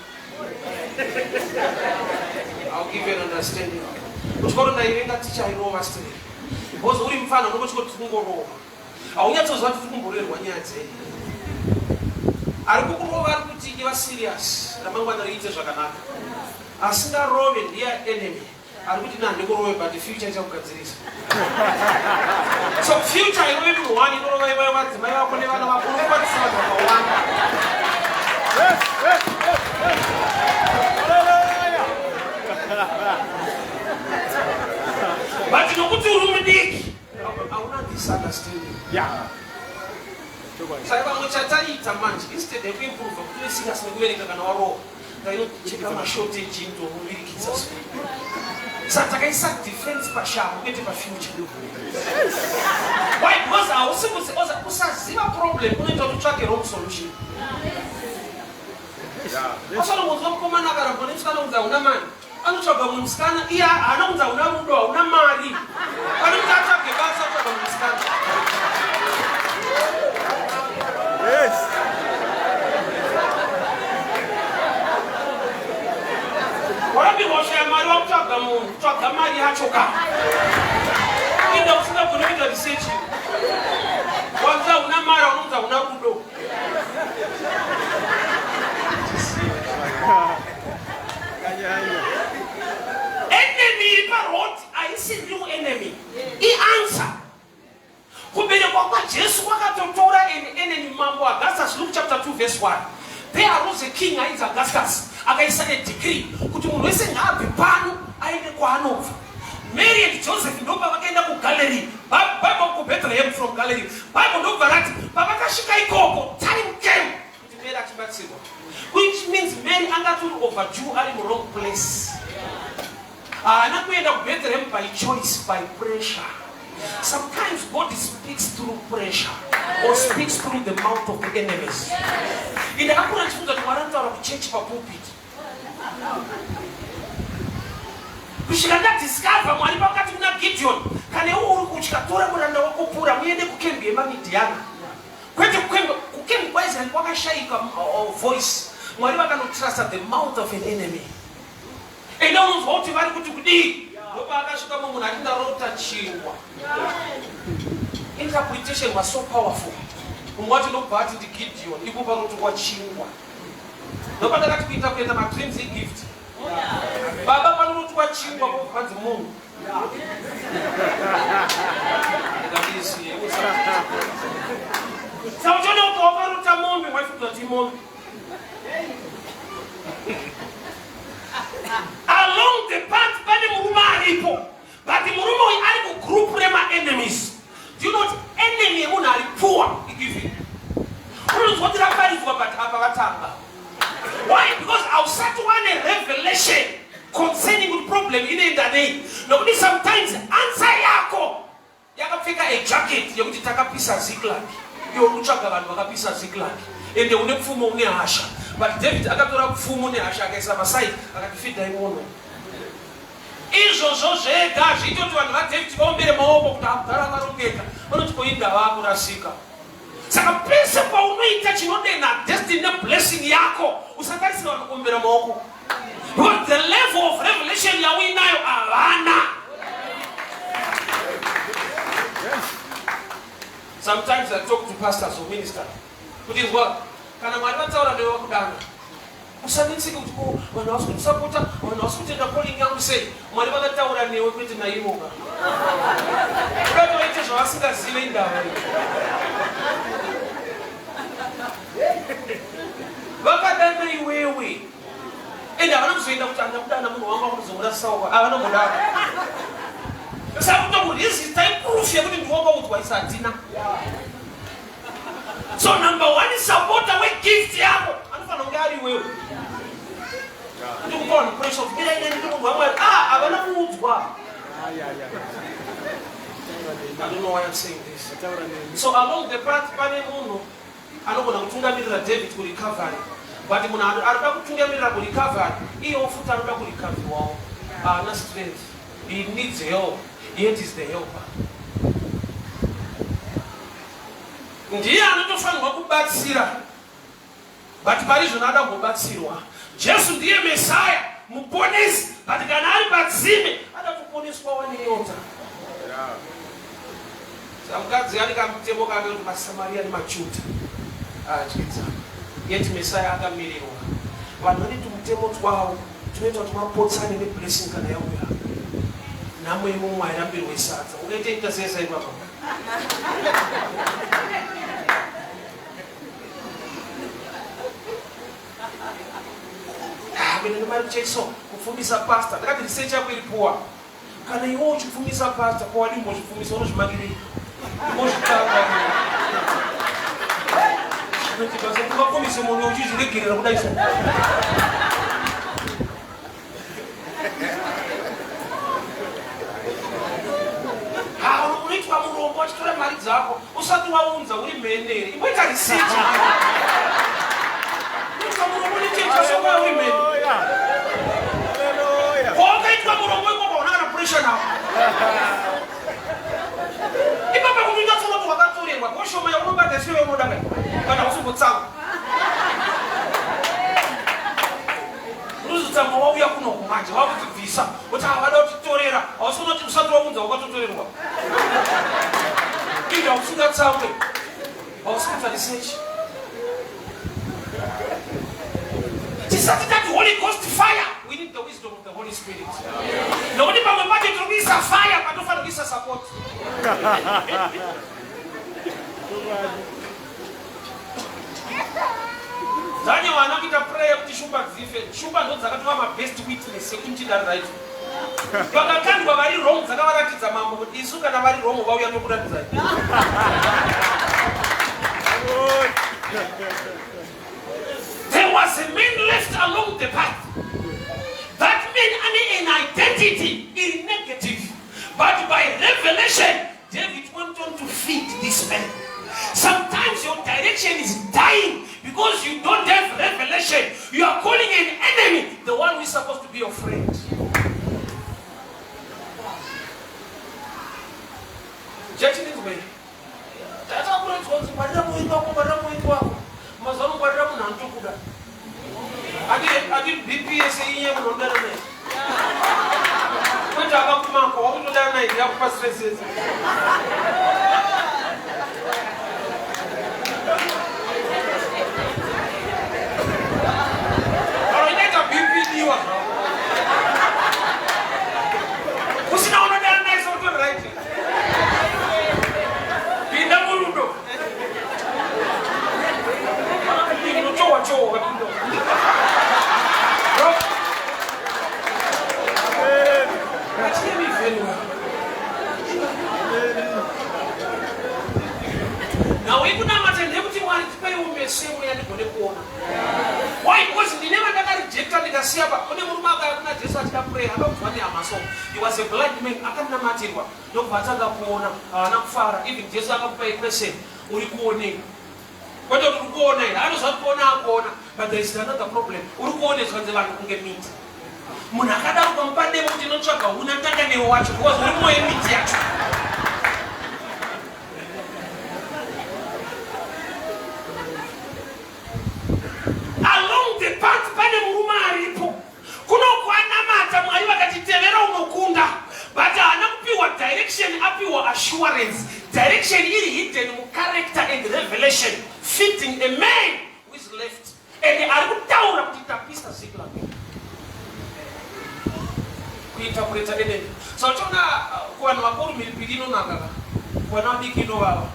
I'll give you an understanding. Uchikoro ndaivenga ticha irova still. Because uri mfana unongoti kuti kungorova. Aunyatsoziva kuti kumborerwa nyaya dzei. Ari kukurova ari kuti iva serious. Ramangwana riite zvakanaka. Asingarove ndiye enemy. Ari kuti nandikurove but future ichakugadzirisa. So future irove muhwani inorova ivayo madzimai vako nevana vako unokwatisa vanhu vakawanda. But nokuti uri mudiki hauna misunderstanding. Saka vamwe chataita manje instead yekuimprove kuti uve serious nekuverenga kana warowa cheka mashortage into muvirikitsa saka takaisa difference pashango kwete pafuture. Why? Because usaziva problem unoita kuti utsvake wrong solution. Asala munhu mukomana akaramba nemusikana unza una mari anotsvaga munhu musikana iye haana kunza una rudo hauna mari pane kuti atsvage basa atsvaga munhu musikana. Yes. Warambirwa kushaya mari wakutsvaga munhu tsvaga mari yacho ka enda usingagoni kuita research wanza una mari unonza una rudo. Enemy parot aisi new enemy answer kuberekwa kwa Jesu kwakatotora enemy mambo Augustus. Luke chapter 2 verse 1. There arose a king ainzi Augustus akaisa a decree kuti munhu wese ngaabve pano aende kwaanobva. Mary and Joseph ndo pavakaenda kuGalilee. Bible ku Bethlehem from Galilee. Bible ndo varati pavakasvika ikoko time came kuti Mary achibatsirwa, which means Mary angatori overdue ari mu wrong place. Haana kuenda ku Bethlehem by choice, by pressure. Sometimes God speaks through pressure or speaks through the mouth of the enemies. Inde akura chifunga kuti Mwari anotaura kuchechi papulpit. Kusvika ndadiscover Mwari pakati kuna Gideon, kana iwe uri kutya tora muranda wako pura muende kukembi yemaMidhiani. Kwete kukembi kwaIsraeri kwakashayika voice. Mwari vakanotrust the mouth of an enemy. Ende unonzwa kuti vari kuti kudii ndopa akasvika munhu atinda rota chingwa. Interpretation was so powerful. Umwati ndokubva ati ndiGideon ipo paroti wachingwa. Ndopa ndakati kuinterpreta madreams igift. Baba panoroti wachingwa kwanzi munhu. Sauchone ukawaparota mombe waifuta kuti mombe. Along the path pane murume aripo, but murume uyu ari kugroup rema enemies. Do you know what enemy yemunhu ari poor igiving? Unonzwa kuti raparidzwa but apa vatanga. Why? Because ausati wane revelation concerning the problem inoenda nei. Nokuti sometimes answer yako yakapfeka a jacket yekuti takapisa Ziklag. Iwe unotsvaga vanhu vakapisa Ziklag. Ende une pfumo une hasha. But David akatora pfumo une hasha akaisa paside akati fidai mono. Izvozvo zvega zvitoti vanhu vaDavid vaombere maoko kuti agara akarongeka. Vanoti koinda vakurasika. Saka pese paunoita chinodena destiny blessing yako usatarisira vanhu kuombera maoko. Because the level of revelation yauinayo havana. Sometimes I talk to pastors or ministers. Kuti ngwa kana Mwari vatsaura newe wakudana. Usanetseke kuti vanhu vasi kutisapota, vanhu vasi kutenda calling yangu sei. Mwari vakataura newe kwete naivoga. Ukatoite zvavasingazive indava. Vakadana iwewe. Ende havana kuzoenda kuti andakudana munhu wangu akuzomura sauka. Havana mudaka. Saka kuti this is time proof yekuti ndiwakaudzwa isatina. So number one is supporter we gift yako. Anofana kunge ari wewe. Ndikupona pressure of bila ine munhu wamwe havana kuudzwa. I don't know why I'm saying this. So along the path pane munhu anogona kutungamirira David ku recovery. But munhu anoda kutungamirira ku recovery, iye ofuta anoda ku recovery wawo. Haana strength. He needs help. Yet is the helper. Ndiye anotofanirwa kubatsira. But parizvona ada kubatsirwa. Jesu ndiye Messiah, muponesi. But kana ari padzime ada kuponeswa wane nyota. Samukadzi ari kamutemo kake kuti maSamaria nemaJudha. Chikidza. Yet Messiah akamirirwa. Vanhu vane tumutemo twawo tunoita kuti vapotsane neblessing kana yauya. Namwe mumwe airambirwe sadza. Ungaite intercessor ipapo. When the man checks on, kufundisa pastor, ndakati research yako ilipoa. Kana iwo uchifundisa pastor kwa walimu uchifundisa unozvimagiri. Mozvitanga. Kuti basa kufundisa munhu uchiziregerera kudai so. Ipapa kutunga tsoma kwa katorengwa koshoma yakuba deswe modanga kana usubutsawa Ruzutama wauya kuno kumanje wakutibvisa kuti avada kutitorera ausona kuti usati waunza wakatotorerwa inda usingatsamwe ausingatarisechi tisati tati Holy Ghost fire we need the wisdom of the Holy Spirit nokuti pamwe pacho tirikuisa fire patofana kuisa support Zanya wana kita prayer kuti shumba dzife. Shumba ndo dzakatova ma best witness yekuti ndidari right. Vakakandwa vari wrong dzakavaratidza mambo kuti isu kana vari wrong vauya nokuratidza. There was a man left along the path. That man had an identity in negative. But by revelation, David went on to feed this man. Sometimes your direction is dying because you don't have revelation. You are calling an enemy the one who is supposed to be your friend. Judging this way. That's how we're going to I did BPS here on the other. Which I got to mark all the other night, the upper stresses. Now we could not attend everything one to pay with the same way and the corner. Why? Because they never got rejected in the Siaba. When you not just like a prayer about what they are so. He was a blind man, I can't imagine what. No Pataga Pona, not far, even just like a pay person, or you go name. What do you go name? I was not corner, but there is another problem. Urukone is when the one who get meat. Munakada company with no chaka, who not take any watch, was one more meat. Along the path pane muruma aripo kunokwana mata mwari vakatitevera unokunda but haana kupiwa direction apiwa assurance direction iri hidden mu character and revelation fitting a man who is left and ari kutaura kuti tapisa zikla kuinterpreta enemy so tona kuvanhu vakuru mhiripiri inonaka kuvanhu vadiki inovava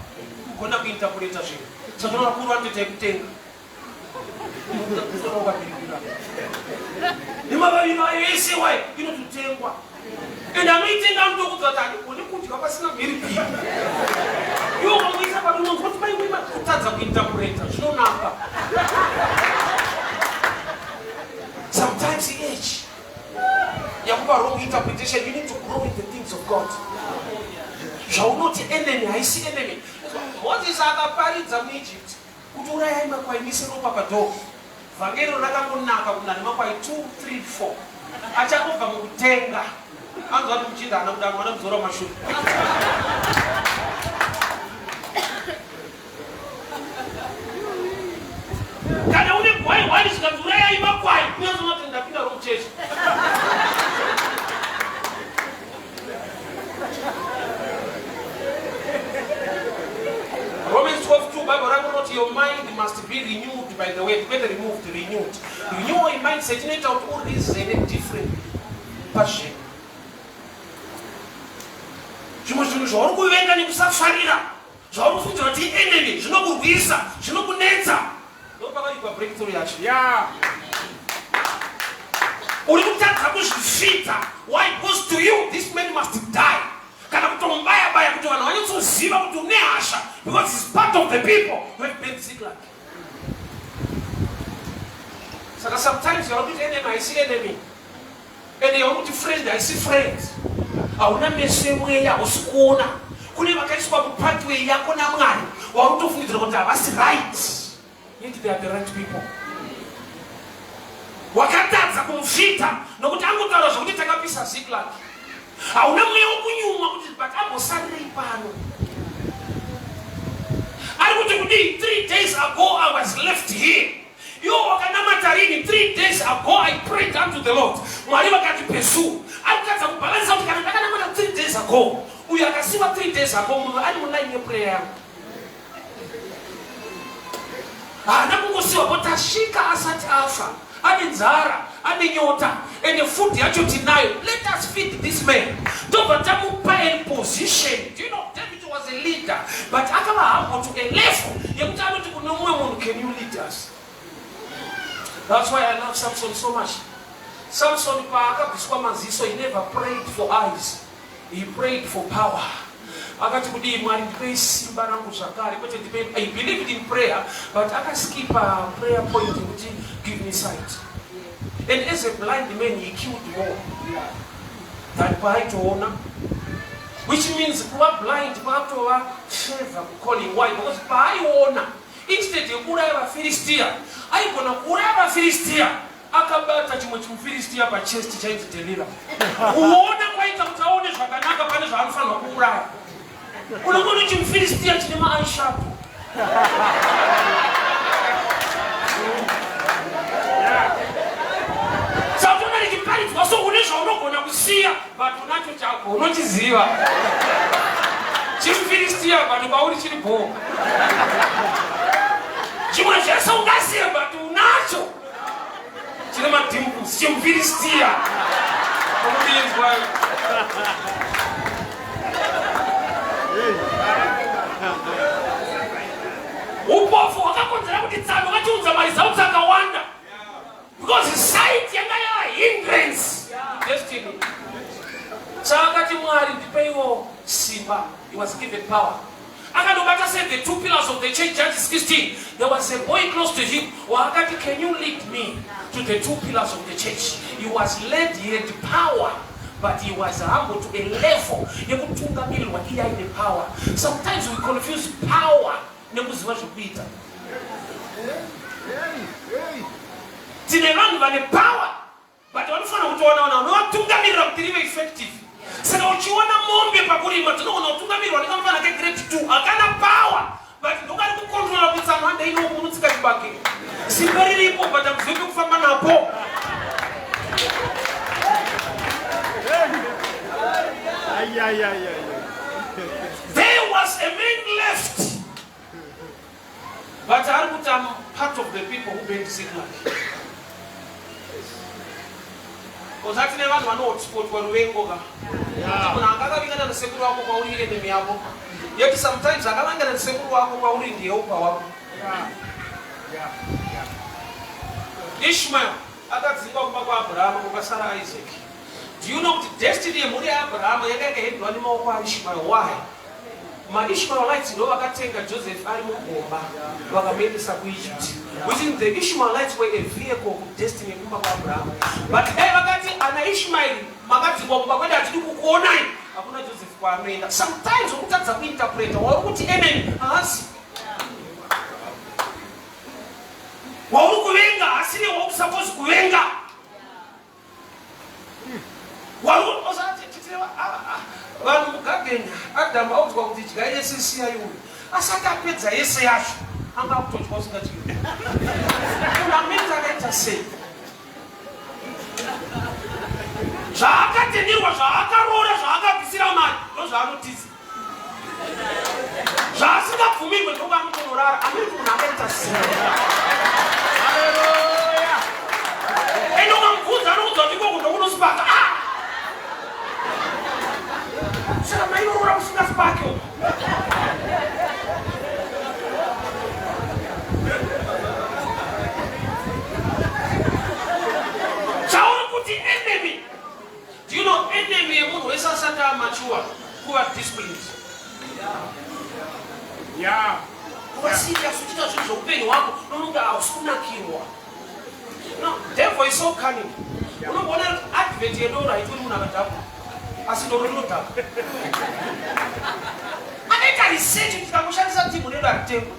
kugona kuinterpreta zvinhu so tona vakuru vanotoita kutenga and I'm eating down to that. When you put your personal military, you always have a woman. What's my women? That's a interpreter. No number. Sometimes the age. You have a wrong interpretation. You need to grow in the things of God. You are not the enemy. I see enemy. What is other parents of Egypt? Kutura ima kwa imisi no papa do. Vangelo nakakunaka kunanima kwa 2, 3, 4. Acha kuva mukutenga. Anzo watu mchinda anamdamu anamzora mashuri. Kana ule kwai wali sikazura ya ima kwai. Pia zoma tendapita rumcheshi. Romans 12:2, Bible wrote your mind must be renewed by the way. Better removed, renewed. Renew your mind, setting it out all this in a different passion. Zvimwe zvaurikuvenga nekusafarira, zvaurikufungira kuti enemy, zvinokurwisa, zvinokunetsa. Ndopakaitwa breakthrough yacho. Yeah. Uri kutadza kuzvifita. Why? Because to you, this man must die. Kana kutombaya baya kuti vanhu vanyatsoziva kuti une hasha because he's part of the people who have been Ziklag. Saka sometimes you are with enemy, I see enemy. And you are with friend, I see friends. Hauna meso mweya usikuona. Kune vakaiswa mupathway yako naMwari. Wakutofungidzira kuti havasi right. Yet they are the right people. Wakatadza kumufita nokuti angotaura zvokuti takapisa Ziklag. Hauna mweya wokunyuma kuti but ambosarira pano. Ari kuti kudi 3 days ago I was left here. Yo wakanamatarini 3 days ago I prayed unto the Lord. Mwari vakati pesu. Akatsa kubalansa kuti kana ndakanamata 3 days ago. Uyu akasiva 3 days ago munhu ari muline yeprayer yangu. Nakungosiwa kuti asvika asati afa. Ane nzara, ane nyota, and the food yacho tinayo. Let us feed this man. Don't tamupa in position. Do you know David was a leader, but akava hapo to a level. Yekutano tukunomwe munhu, can you lead us? That's why I love Samson so much. Samson paakabviswa maziso, he never prayed for eyes. He prayed for power. Akati kudi mwari ndipei simba rangu zvakare. I believed in prayer, but akaskipa prayer point kuti give me sight. And as a blind man, he killed more than paitoona. Which means kuva blind paatova favor calling. Why? Because paaiona instead yekuraya vaFilistia aigona kuraya vaFilistia akabata chimwe chimuFilistia pachest chaitoterera. Kuona kwaita kuti aone zvakanaka pane zvaanofanirwa kuuraya. Unogona chimuFilistia chine maayeshapu. Satona lichiparidzwa so une zvaunogona kusiya but unacho chako unochiziva. ChimuFilistia but pauri chiri bho. Chimwe zvese ungasiya but unacho chine madimbusi chimuFilistia. Upofu wakakonzera kuti tsano vachiudza mari dzavo dzakawanda because sight yanga hindrance destiny. Saka Mwari ndipeiwo simba. He was given power. Akandobata said the 2 pillars of the church, Judges 16. There was a boy close to him. Wakati, can you lead me to the 2 pillars of the church? He was led, he had power, but he was humble to a level. He had the power. Sometimes we confuse power. Tinevanhu vane power, but vanofana kutoona unovatungamirira kuti rive effective. Saka uchiona mombe pakurima tinoona kutungamirwa nekamufana kegrade 2 akana power, but ndokari kukontrola kuti samhanda ino kunotsika chibage. Simba riripo but akuzivi kufamba napo. There was a man left. But I'm part of the people who bring signal. Because I never know sport when we go. Yet sometimes I don't say Ishmael, I got to go back Abraham, Isaac. Do you know the destiny of Abraham? Ishmael, why? My Ishmaelites know Akatenga Joseph Arimogomba, Wagamedisa Egypt. Within the Ishmaelites were a vehicle of destiny of Abraham. But Magati and Ishmael, Magati Bomba, whether to do Konai, Abuna Joseph Kwamena. Sometimes we can't interpret or what the enemy has. Waukuenga, Asili Wok supposed Kuenga. What was that? Vanhu mugagenya Adam audzwa kuti dya yese siyai uyu asati apedza yese yacho anga kutodya usingachii unamiti akaita sei zvaakatenderwa zvaakaroora zvaakabvisira mari ndozvaanotiza zvaasingabvumirwe ndoga anotonorara amiri kuti munhu akaita sei endokamubvunza anokudzwa kuti ikoko ndokunosipaka Saka mai urora usina spake. Chauri kuti enemy. Do you know enemy yemunhu wese asati amature kuva disciplined? Yeah. Kuva serious uchita zvinhu zveupenyu hwako unonge hausikunakirwa. No, devil is so cunning. Unombona advert yedoro haitori munhu akadhakwa. Asidorota. Anaita research tikamushandisa timu nedo aritengo.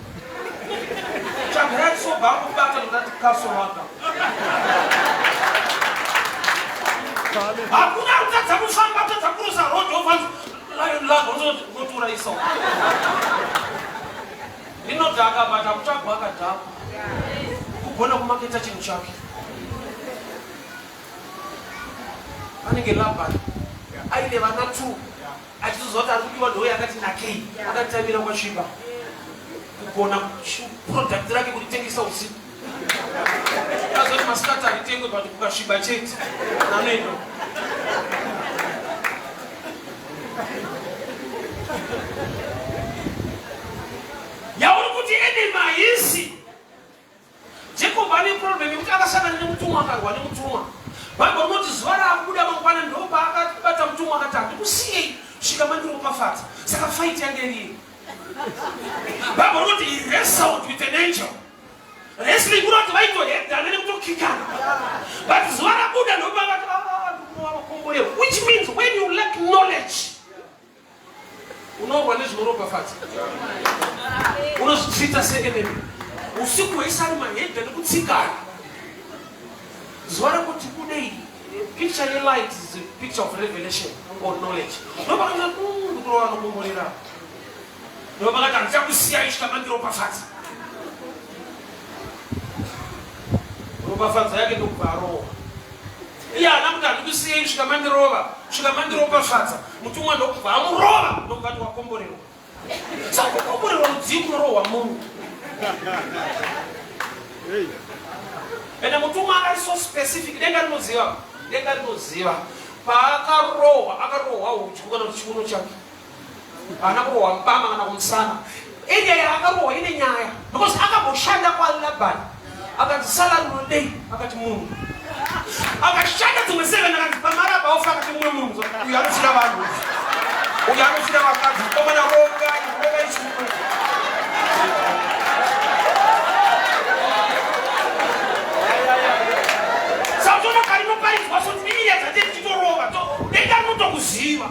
Chagara so bangu bata ndati kaso waka. Hakuna utatsa kufamba utatsa lion love ngotura iso inodhaka but akuchagwa akadhakwa kugona kumaketa chinhu chake anenge Labani aine vana 2 achizozoti ari kudiwa ndouya akati nakei akatamira kwasviba kugona product rake kuritengesa usiku azoti masikati aritengwe but kukasviba chete nanoendo yauri kuti ene maisi Jacob ane problem yekuti akasangana nemutumwa akarwa nemutumwa Baba unoti zuva raakubuda mangwana ndopa akabata mutumwa akati handikusiye svika mandiropafadza saka fight yange iriyo Baba unoti he wrestled with an angel wrestling kunoti vaitohedhana nekutokikana but zuva rabuda ndopa akati ndikunovakomborero which means when you lack knowledge unorwa nezvinoropafadza unozvitsvita seenemy usiku hwese ari mahedha nekutsikana zuva rakuti kudei picture yelight is a picture of revelation or knowledge ndopakati ndikurova nokomborera ndopakati handichakusiyai svika mandiropafadza ropafadza yake ndokubva arowa iye hana kuti handikusiyai svika mandiropafadza mutumwa ndokubva amurova ndokubva wakomborerwa saka kukomborerwa rudzii kunorohwa munhu ende mutumwa akari so specific denga rinoziva paakarohwa uchi kukana kuti chiuno chake haana kurohwa mubama kana kumusana inyaya akarohwa ine nyaya because akamboshanda kwaLabani akati sala rinodei akati munhu akashanda dzimwe 7 akati pamaraba ofa akati mumwe munhu uyu anofira vanhu uyu anofira vakadzi komana ronga ichiuno parizwa kuti ndiniyedza ndichitorova denga rinotokuziva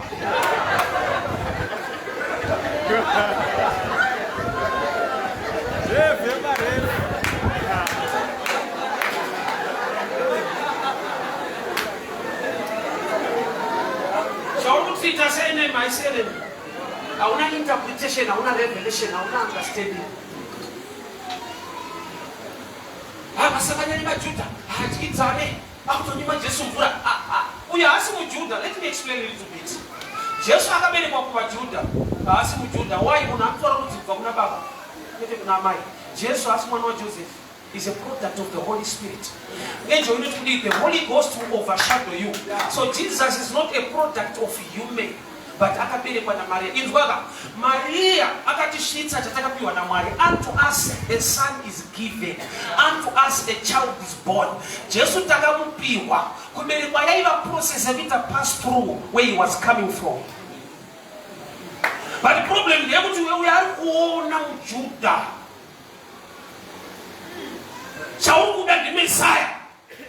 chauri kutsita seenemy aisenemy hauna interpretation hauna revelation hauna understanding vakasanganya nevajudha hatiidzane akutonyima Jesu mvura uyu haasi mujudha. Let me explain a little bit. Jesu akaberekwa kuvaJudha haasi mujudha. Why? Munhu akutora kuti kubva kuna baba kwete kuna mai. Jesu haasi mwana waJoseph. Is a product of the Holy Spirit. Angel, you need the Holy Ghost to overshadow you. So Jesus is not a product of human, but akaberekwa na Maria. Inzwaga Maria akatishitsa chatakapiwa na Mwari. Unto us a son is given, unto us a child is born. Jesu takamupiwa kuberekwa yaiva process evita pass through where he was coming from. But the problem ndeyekuti we are kuona muJudha chauri kuda ndi Messiah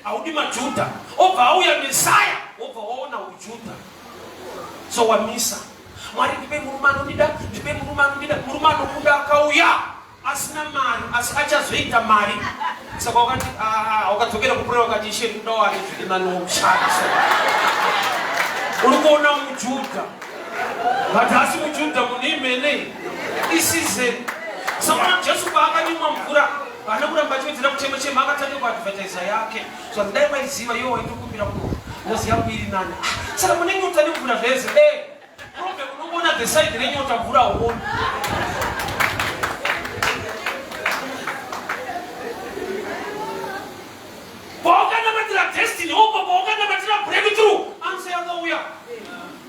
audi maJudha obva auya Messiah obva waona uJudha. So wamisa Mwari ndipe murumano murumano kuda akauya asina mari asi achazoita mari saka wakati wakadzokera kupura wakati ishe ndawari zvidina nomushanda uri kuona muJudha but asi muJudha munimene isizeni. Saka Jesu paakanyimwa mvura hana kuramba achiwedzera kuchema akatanga kuadvertisa yake so ndai maiziva iwo waitokumbira kuno ngozi yangu iri nani saka munenge utani mvura zvese problem unongona the side renyota mvura uone paukanamatira destiny opo paukanamatira breakthrough answer yakauya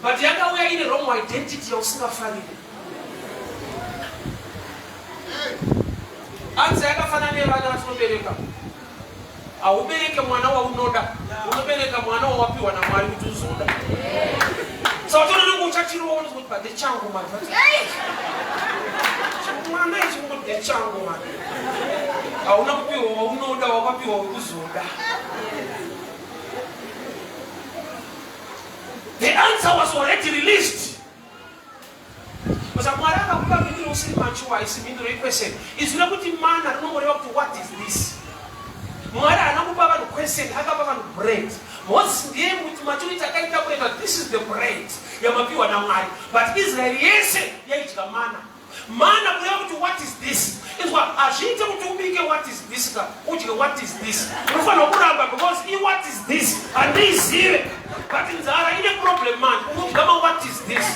but yakauya ine wrong identity yausingafarire. Anzi yakafana nevana vatinobereka. Aubereke mwana waunoda, unobereka mwana wawapiwa na Mwari kuti uzoda. Saka tonoda uchachiroona kuti bade changu mari. Mwana ichi ngode changu mari. Auna kupiwa waunoda wakapiwa ukuzoda. The answer was already released. Because Mwari akakupa kuti usiri mature isimindiro ikweseni. Izvira kuti mana rinomboreva kuti what is this? Mwari anakupa vanhu question akapa vanhu bread. Moses ndiye kuti maturity akaitakureta, this is the bread yamapiwa na Mwari. But Israel yese yaitya mana. Mana kuya kuti what is this? Is what ashite kuti ubike what is this ka. Uchi what is this? Unofana kuramba because what is this? And this here. But in Zara ine problem man. Kama what is this?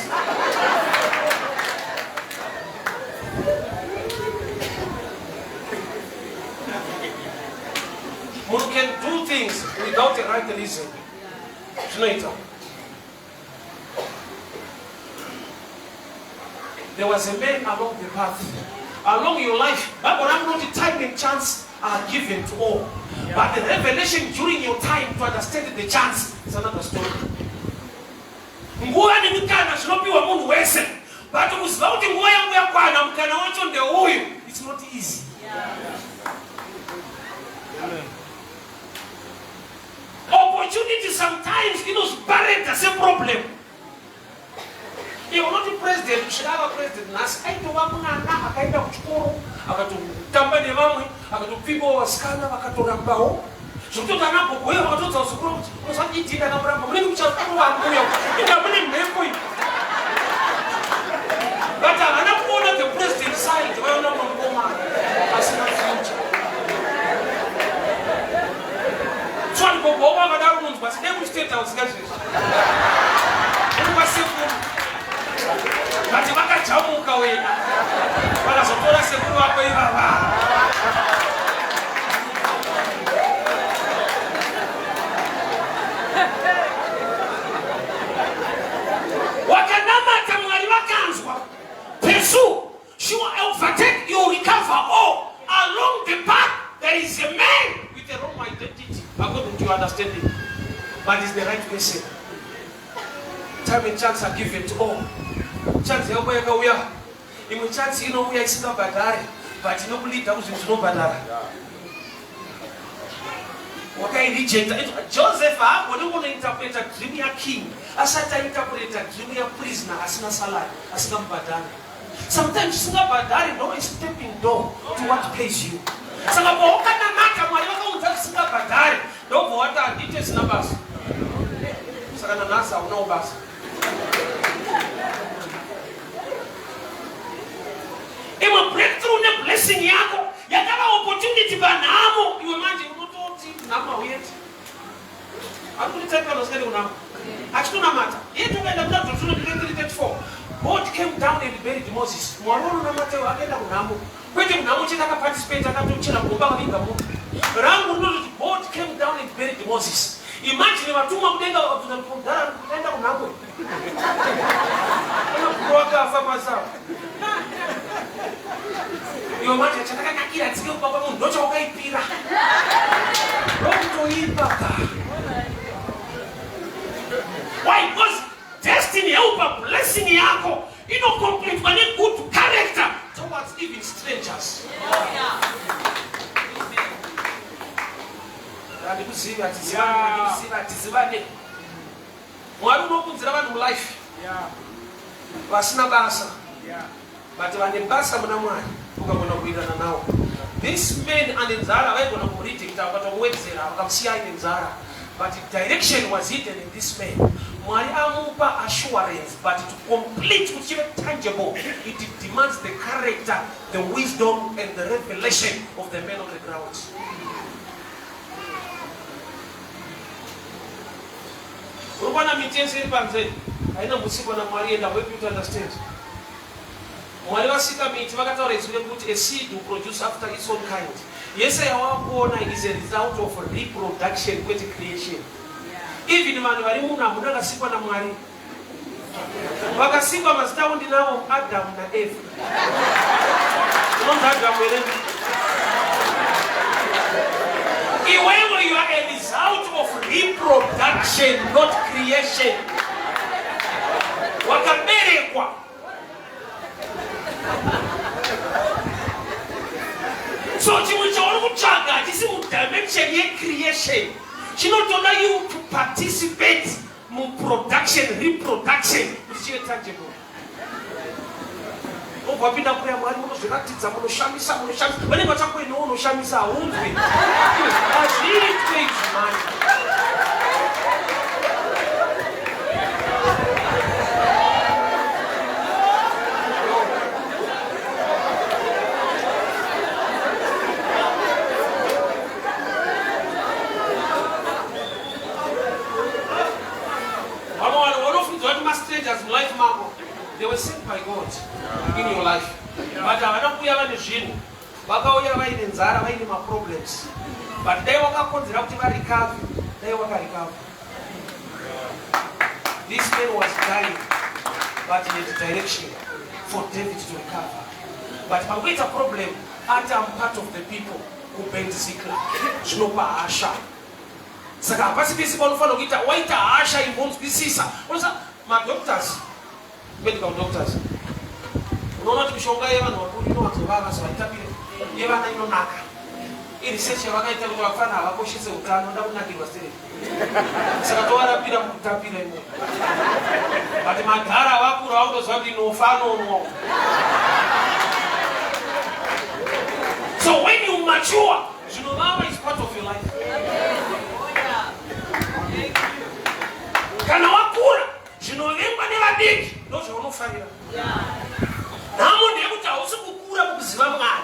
One can do things without a right reason. There was a man along the path, along your life. But I'm not the time and chance are given to all. Yeah. But the revelation during your time to understand the chance is another story. Nguwa ni mkana shinopiwa mungu wese. But usivauti nguwa yangu ya kwana mkana wacho nde huyu. It's not easy. Yeah. Opportunity sometimes it was barren as a problem. You are not the president, you should have a president. I don't want to know. I don't want to company mammy. I got to people who scanner. I got to rambao. So to run up, we are not so close. Was I eating and I'm going to tell you what I'm doing? But I'm not going to the president side. Well, no one go man. I see no future. So I go over that room, but they will stay down. But if I can jump away, well, as a police, I grew up with pursue, she will overtake, you will recover. Oh, along the path, there is a man with a wrong identity, according to your understanding. But it's the right person. Time and chance are given to all. Chance ya kweka uya. Imu chance ino uya isina badare. But ino kulita uzino badare. Wakai reject. Joseph hapo ni wana interpret a dream ya king. Asata interpret a dream ya prisoner. Asina salary. Asina badare. Sometimes singa badare no is stepping door to what pays you. Sanga boka na maka mwali waka unta singa badare. Doko wata details na basi. Sanga na nasa unao basi. Ewa breakthrough ne blessing yako yakaba opportunity banamo you imagine unototi nama uyeti akuliteka noskeli unamo achuna mata yetu ngenda mna tutuno 34 God came down and buried Moses mwarono na Mateo akenda unamo kwete unamo chitaka participate akatuchira kumba winga mu rangu ndo God came down and buried Moses. Imagine watuma kudenga kudara kutenda unamo kuroga afapa sawa. Yo manje chataka kakira tsike baba mungu ndocha ukaipira. Roho ipaka. Why? Because destiny help blessing yako ino complete with a good character towards even strangers. Radi kuziva tizivane. Mwari unokunzira vanhu life. Vasina basa. But when the basa muna mwari ukamona kuirana nawo. This man and Nzara vaigona kumurejecta vakatomwedzera vakamusiya ine Nzara. But direction was hidden in this man. Mwari amupa assurance, but to complete which is tangible, it demands the character, the wisdom, and the revelation of the man on the ground. Urubana mitenzi panze, aina musipo na Mwari enda help you to understand. Mwari wasika miti vakataura izule kuti a seed will produce after its own kind. Yese yawakuona is a result of reproduction kwete creation. Even vanhu vari munhu hamuna akasikwa naMwari. Vakasikwa mazita avo ndinavo Adam na Eve. Unonzi Adam here? Iwewe you are a result of reproduction, not creation. Wakaberekwa. So chimu chauri kutsvaga chisi mudimension yecreation. Chinotoda you to participate in production, reproduction, which is tangible. Wapinda kuya Mwari munozviratidza munoshamisa vanenge vachako ino unoshamisa haunzwi. Azviri kwezi mani. life mako. They were sent by God in your life. But vanakuya vane zvinhu vakauya vaine nzara vaine maproblems. But dai wakakonzera kuti varikave, dai wakarikava. This man was dying, but in a direction for David to recover. But pakuita problem, ati I'm part of the people who bend Ziklag. Zvinopa hasha. Saka hapasi pese paunofanira kuita waita hasha inonzwisisa. Unoziva madoctors, medical doctors. Unoona kuti mishonga yevanhu vakuru inowanzovava savaitapire yevana inonaka. Research yavakaita kuti vafana havakoshese utano ndoda kunakirwa sei. Saka tovarapira mukutapira imo. But magara vakuru vakutoziva kuti inofa nono. So when you mature, zvinovava is part of your life. Kana wakura, zvinovengwa nevadiki ndozvaunofarira. Nhamo ndeyekuti hausi kukura mukuziva Mwari.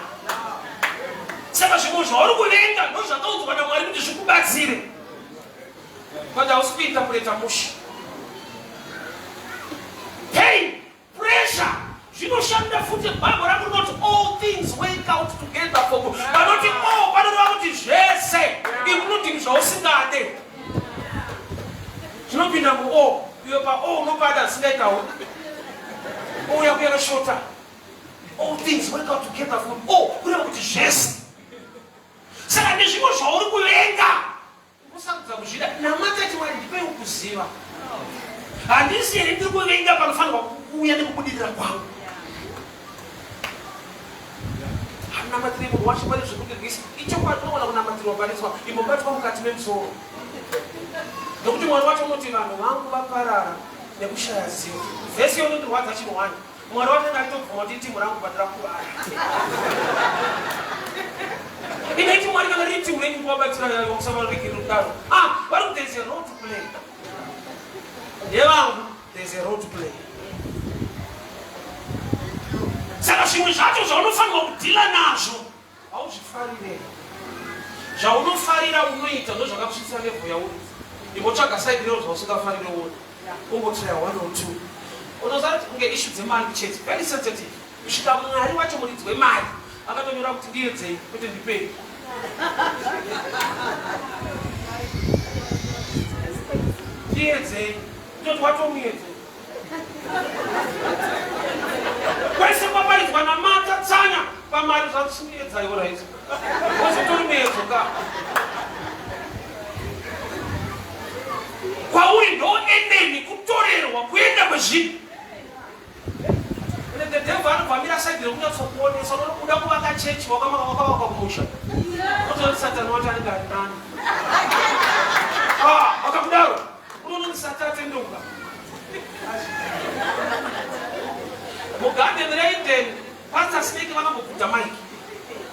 Saka zvinhu zvauri kuvenga ndozvakaudzwa naMwari kuti zvikubatsire. But hausi kuinterpreta musha. Pain, pressure, zvinoshanda futi Bible rakunoti all things work out together for good. Vanoti all panoreva kuti zvese including zvausingade. Zvinopinda mu iwe pa unobada asingaitawo. Uya kuyakashota. All things work out together for good. Kureva kuti zvese. Saka nezvimwe zvauri kuvenga usakudza kuzvida namata Mwari ndipe kuziva. Handisi here ndiri kuvenga panofanirwa kuuya nekubudirira kwangu. Namatiri munhu wacho pane zvekudirwisa ichokwadi unoona kunamatirwa pariswa imbobatwa mukati memusoro. Nokuti Mwari wacho unoti vanhu vangu vaparara nekushaya zivo. Vhesi yonondirwadza chinowani. Mwari wacho ndakatobvuma kuti timu rangu pandarakuvara. Inaiti Mwari kana riti ulengi kuvabatsira yayo musavarikiri rudaro. Vari there's a role to play. Yevangu there's a role to play. Saka zvimwe zvacho zvaunofanirwa kudhila nazvo hauzvifarire. Zvaunofarira unoita ndozvakakusvitsira level yauri. Imbotsvaga side rero zvausingafarire wona. Umbotraya 1 or 2. Unoziva kuti kunge issue dzemari chete very sensitive. Kusvika Mwari wacho muridzi wemari akatonyora kuti ndiedzei kuti ndipei. Ndiedzei ndoti watomuedzei. Kwese kwaparidzwa namata tsanya pamari zvakusimuedzai oraiti. Wazotori muedzo ka. Kwauri ndoendeni kutorerwa kuenda kwezvinhu. The devil anobvamira side rekunyatsokuonesa unoda kuvaka chechi wakavaka kumusha. Kuti Satani wacho anenge ari nani. Wakakudaro unoona Satani atendeunga. Mugarden reiden Pastor Snake vakambokuta mic.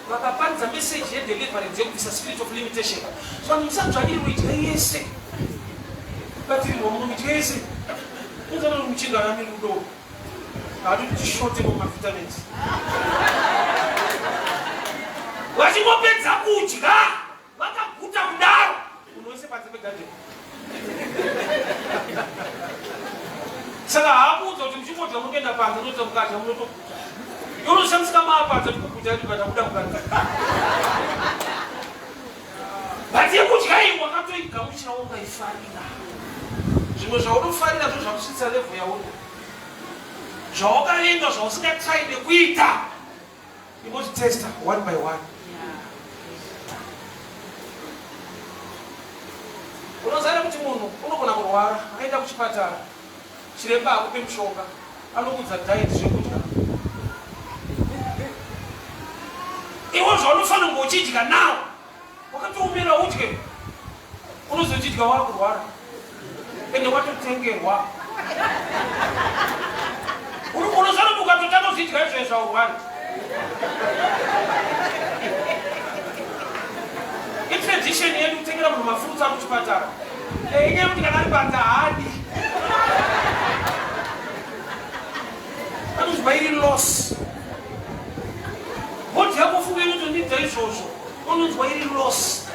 Vakaparidza message yedeliverance yekubvisa spirit of limitation. So musatsvagiri kuitya yese. Batiri mumitya yese. Unzana muchinga rami rudo. Hatuti shote mumavitamins. Vachingopedza kudya vakaguta kudaro unoise panze pegarden. Saka hakuudza kuti muchingorya munoenda panze unoita mukadya munotoguta. Unoshamisa maapadza tikuguta kuti vatakuda mukadzi. But yekudya iyi wakatoigamuchira wangaifarira. Zvimwe zvaunofarira zvo zvakusvitsa level yauri. Zvawakavenga zvausingatrai nekuita. Imboti testa one by one. Unoziva kuti munhu unogona kurwara aenda kuchipatara. Chiremba akupe mushonga anokuudza diet zvekudya. Iwo zvaunofanira kunge uchidya nawo wakatoumira udye. Unozochidya wakurwara ende watotengerwa. Unoziva kuti ukatotanga kuzidya izvo zvaurwara. Tradition yedu kutengera munhu mafurutsa kuchipatara. Inyaya kuti kana ari panza haadi. Anozwa iri loss. Bhodhi yako funga inotonidza izvozvo. Unonzwa iri loss.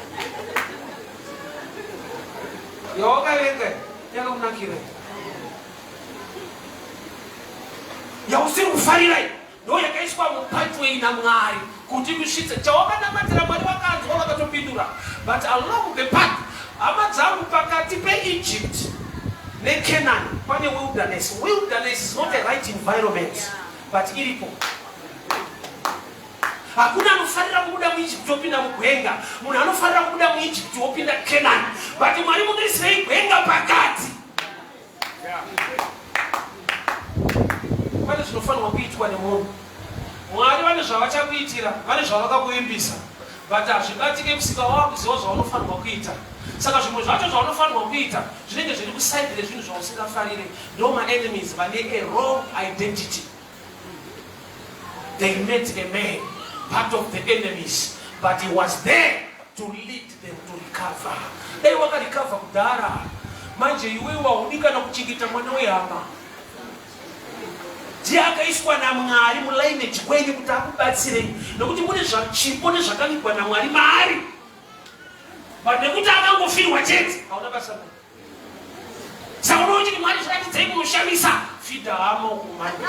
Yawakavenga yakakunakira. yausiri kufarira ndo yakaiswa mupathway naMwari kuti kusvitse chawakanamatira Mwari wakanzwa wakatopindura. But along the path amadzangu pakati peEgypt neCanaan pane wilderness. Wilderness is not a right environment, but iripo. Hakuna anofarira kubuda muEgypt wopinda mugwenga, munhu anofarira kubuda muEgypt wopinda Canaan, but Mwari munoisirei gwenga pakati. Pane zvinofanirwa kuitwa nemunhu. Mwari vane zvavachakuitira, vane zvavakakuimbisa, but hazvibatike kusika wakuziva zvaunofanirwa kuita. Saka zvimwe zvacho zvaunofanirwa kuita zvinenge zviri kusaidi rezvinhu zvausingafarire. Ndo ma-enemies vane a wrong identity. They met a man, part of the enemies, but he was there to lead them to recover. Dai wakarecover kudhara, manje iwe waunika nakuchengeta mwana wehama. Ndiye akaiswa naMwari mulineage kwenyu kuti akubatsirei, nokuti mune zvachipo nezvakanikwa naMwari maari. But nekuti akangofirwa chete hauna basa. Saka unoona kuti Mwari zvakatidzei kumushamisa fidha hama ukumanya.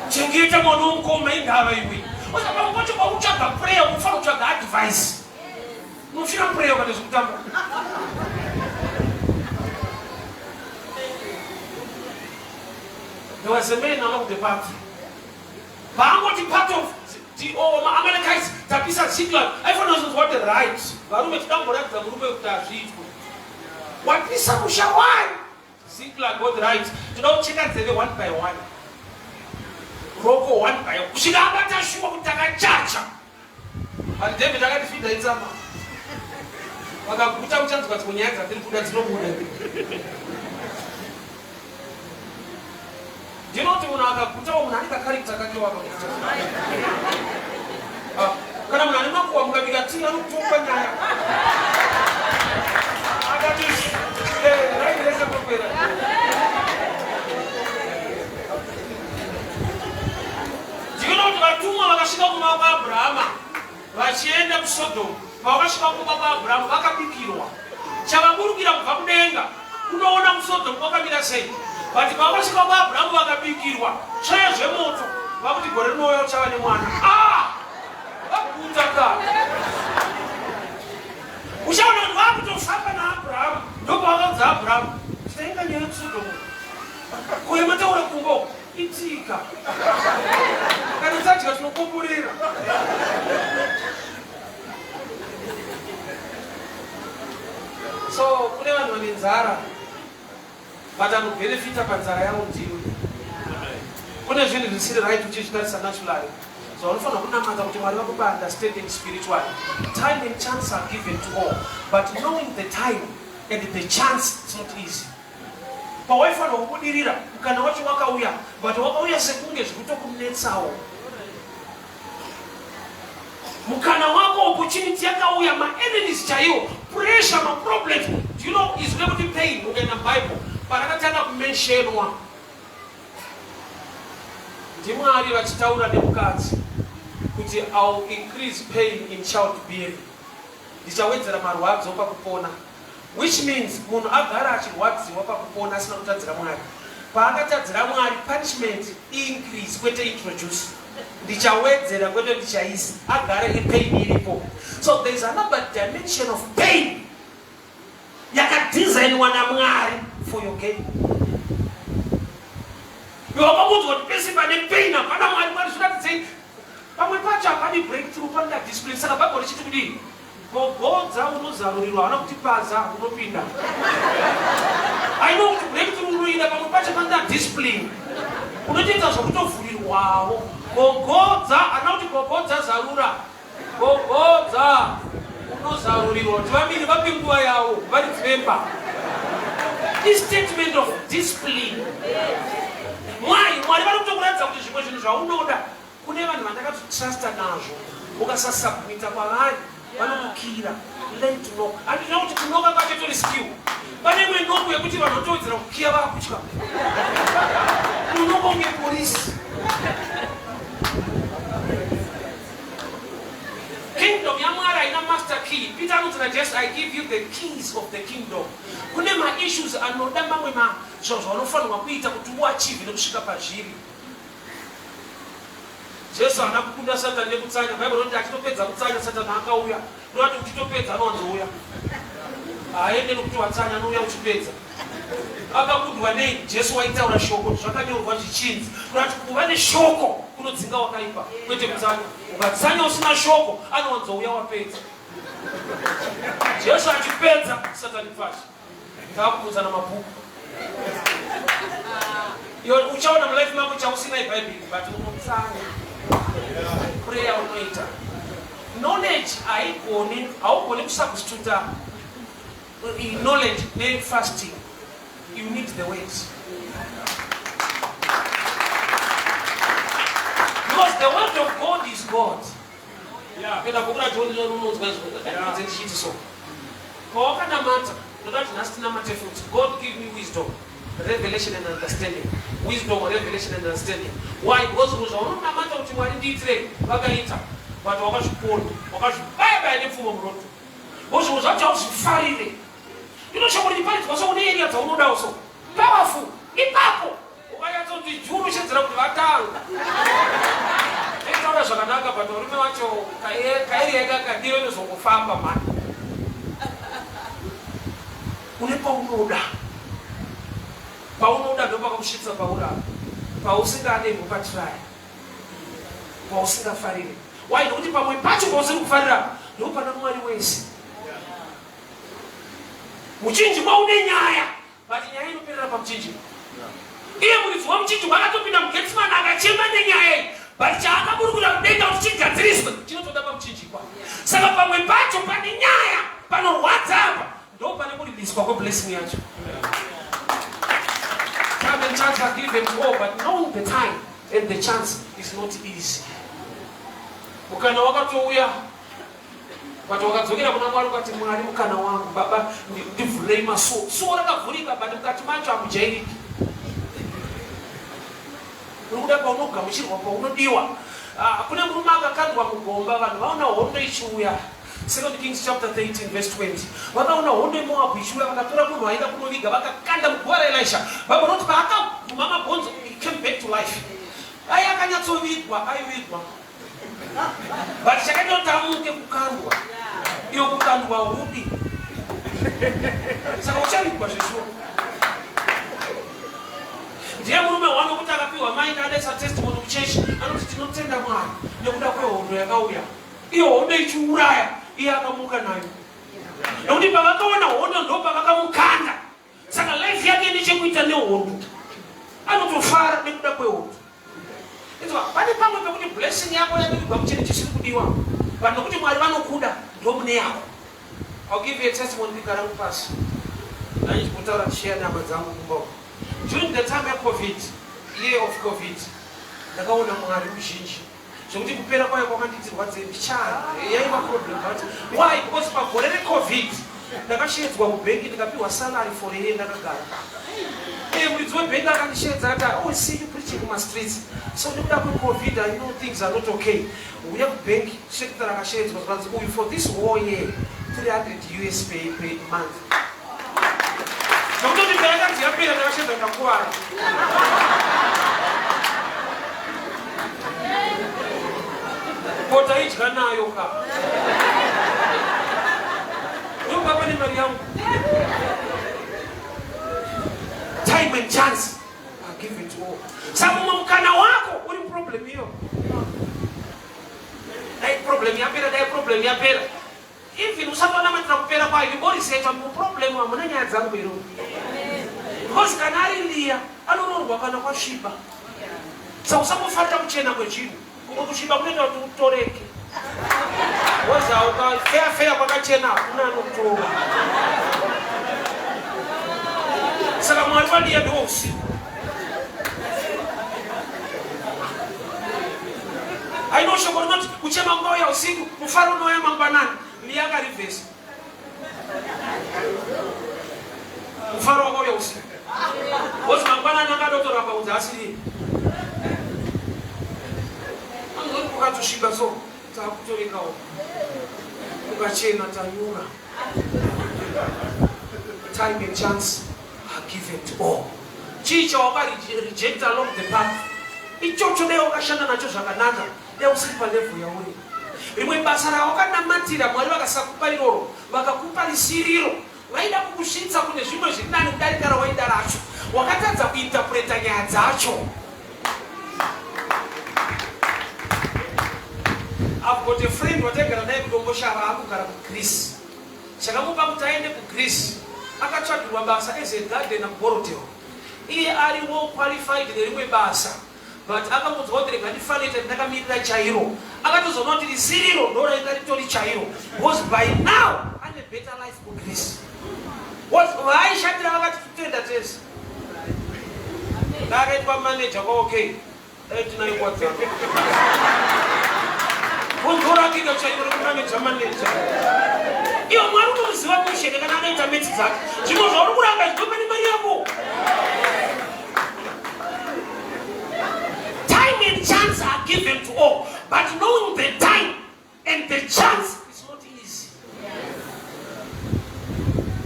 Chengeta mwana womukoma indava iwe. Usapa mukoti kwakutsvaga prayer unofanira kutsvaga advice. Unofira prayer kana zvekutamba. There was a man along the path. Paangoti part of the Amalekites tapisa Ziklag. Everyone knows what the right. Varume tidamboratidza murume kuti azviitwe. Wapisa musha one. Ziklag got the right. Toda kucheka nzeve one by one. Roko one by one. Kusvika abata shuwa kuti takachacha. But David akati fidha itsama. Vakaguta uchanzwa kuti nyaya dzatiri kuda dzinobuda. Do you know what you want to do? You want to carry the character. Kana mnani makuwa mkabigatina n'utupanya. Agatis. Right lesa kopera. Do you know what batuma bakashika kuma kwa Abraham? Vachienda ku Sodom. Vakashika kuma kwa Abraham vakapikirwa. Chavangurukira kubva kudenga. Unoona mu Sodom kwakamira sei? But vakasvika kwa Abraham vakabikirwa chaya zvemoto vakuti gore rinouya uchava nemwana. Vakutaka uchaona kuti vakutofamba naAbhurahamu. Ndopavakaudza Abraham titainga nyaya yeSodomu kuye mataura kungo itika kana tadya tinokomborera. So kune vanhu vane nzara but anobenefita panzara yavo ndiwe. Kune zvinhu zvisiri right uchizvitarisa naturally. So unofanira kunamata kuti Mwari vakupa understanding spiritually. Time and chance are given to all, but knowing the time and the chance is not easy. Pawaifanira kubudirira mukana wacho wakauya, but wakauya sekunge zvikutokunetsawo. Mukana wako opportunity yakauya, ma-enemies chaiwo, pressure, ma-problems. Do you know is going to be pain in the Bible? Parakatanga kumentionwa. Ndimwari vachitaura nemukadzi kuti I'll increase pain in childbearing. Ndichawedzera marwadzo pakupona. Which means munhu agara achirwadziwa pakupona asina kutadzira Mwari. Paakatadzira Mwari punishment increase kwete introduce. Ndichawedzera kwete ndichaisa. Agara pain iripo. So there is another dimension of pain yakadesignwa naMwari for your gain. Wakamudzwa kuti pese pane pain apana Mwari zvikati pamwe pacho apani breakthrough pana discipline. Saka Bible richiti kudini? Gogodza unozarurirwa hana kuti paza unopinda. I know kuti breakthrough unoida pamwe pacho pana discipline. Unotoita zvakutovhurirwawo. Gogodza hana kuti gogodza zarura. Gogodza unozarurirwa kuti vamiri vape nguva yavo vari dzimemba. This statement of discipline. Mwari vanokutokuratidza kuti zvimwe zvinhu zvaunoda kune vanhu vandakatotrusta nazvo ukasasubmita kwavari vanokukira. Learn to knock. Handina kuti kunoka kwacho tori skill. Pane imwe noko yekuti vanhu votowedzera kukiya vakutya. Unoka unge polisi. Kingdom yaMwari Peter ina master key. Peter knows just I give you the keys of the kingdom. Kune ma issues anoda mamwe ma zvozo anofanirwa kuita kuti uachieve nekusvika pazviri. Jesu anakukunda Satani nekutsanya. Bible inoti achitopedza kutsanya Satani akauya. Ndoati uchitopedza anozouya. Aende nokuti watsanya anouya uchipedza. Akakudwa nei Jesu waitaura shoko zvakanyorwa zvichinzi. Ndoati kuva neshoko kunodzinga wakaipa kwete kutsanya. Ukatsanya usina shoko anowanzouya wapedza. Jesu achipedza Satani pashi. Ndakubudza namabhuku. Uchaona mulife mako chausina iBhayibheri but unotsanya. Prayer unoita. Knowledge haugoni kusubstitute knowledge and fasting. You need the words. Because the word of God is God. Yeah. God give me wisdom, revelation and understanding. Wisdom, revelation and understanding. Why? Because it was not a matter of what he did. But I was born. I was by the form of road. Also, was not just fiery. You know, somebody was on the area of the also. Powerful. Ipapo. Why I told you, Jewish and Rabatal. They told us on another, but remember, Kairiaga can deal with some farmer man. Unepaunoda. Paunoda, no one shits of Paula. Pausida, they will try. Pausida Fari. Why don't you put patch of Pausida Fara? No, but no one ways. Muchinji maune nyaya but nyaya inopera pamuchinji iye muridzi wamuchinji wakatopinda mugetsman akachema nenyaya but chaakaburukira kudenga kuti chigadziriswe chinotoda pamuchinji kwa saka pamwe pacho pane nyaya panorwadza apa ndo pane kuridiswa kweblessing yacho. Time and chance are given more, but knowing the time and the chance is not easy. Mukana wakatouya but wakadzokera kuna Mwari ukati Mwari mukana wangu baba ndivhurei maso rakavhurika but mukati macho hamujairiki. Unoda paunogamuchirwa paunodiwa. Kune murume akakandwa mugomba vanhu vaona hondo ichiuya. 2 Kings chapter 13 verse 20. Vakaona hondo yeMoabhu ichiuya vakatora munhu aida kunoviga vakakanda mugova raElisha. Bible inoti paakaguma mabhonzo he came back to life. Akanyatsovidwa aivigwa. But chakatotamuke kukandwa. Iyo kukandwa udi. Saka uchavigwa zveshuwa. Ndiye murume wanokuti akapiwa maina adesa testimony kuchechi anoti tinotenda Mwari nekuda kwehondo yakauya. Iyo hondo ichiuraya iye akamuka nayo. Nokuti pavakaona hondo ndo pavakamukanda. Saka life yake nechekuita nehondo. Anotofara nekuda kwehondo. Pane pamwe pekuti blessing yako yavirigwa muchiri chisiri kudiwa. Vanhu nokuti Mwari vanokuda ndo mune yako. I'll give you a testimony ndikara kupasi. Ndaichikutaura share nyama dzangu kumba. During the time of COVID, year of COVID, ndakaona Mwari muzhinji. Zvekuti kupera kwayo kwakandidzirwadze ndichana. Yaiva problem but why? Because pagore reCovid ndakashedzwa mubhengi ndikapiwa salary for a year ndakagara. Muridzi webhengi akandishedza ati oh see you preaching in my streets. So nekuda kweCovid I know things are not okay. Uya kubhengi sekretary akashedzwa zvanzi uyu for this whole year $300 US per month. Nokuti ndakati yapera ndakashedza ndakuvara. Kota idya nayo ka. Ndoba pane mari yangu. Time and chance I give it all. Sababu mukana wako uri problem hiyo. Dai problem yapera. Even usapona matra kupera kwa hiyo body set up problem wa mwana nyaya zangu biro. Because kanari lia anonorwa kana kwa shiba. Sasa usapofuata kuchena kwa chini. Kukushiba kunenda utoreke. Waza uka fair kwakachena kuna nokutora. Saka Mwari wali ya dosi. I know shoko not kuchema ngao ya usiku mfaro no ya mambanani liaga reverse. Mfaro ngao ya usiku. Bosi mambanani anga doktora kwa uzasiri. Tushiba so takutoreka Time and chance are given to all. Chicho wakari reject along the path. Ichocho leo kashana nacho zvakanaka. Leo usipa level ya uri. Rimwe basa rawo kana matira Mwari vakasakupa iroro, vakakupa risiriro. Vaida kukushitsa kune zvimwe zviri nani kudarika rawaida racho. Wakatadza kuinterpreta nyaya dzacho. I've got a friend watagara naye kudomboshava akugara kuGreece. Chakamupa kuti aende kuGreece. Akatsvagirwa basa as a gardener kuBorotel. Iye ari well qualified nerimwe basa. But akamudzwa kuti rega ndifanire ndakamirira chairo. Akatozoona kuti risiriro ndorainga ritori chairo. Because by now ane better life kuGreece. Vaishandira vakati tutenda tese. Ndakaitwa manager kwa okay. Tinaikwadza. Kundora kika chairo manager manager. Iyo Mwari unoziva kusheke kana anoita meti dzake. Zvimwe zvauri kuranga zvitopeni mari yako. Time and chance are given to all, but knowing the time and the chance is not easy.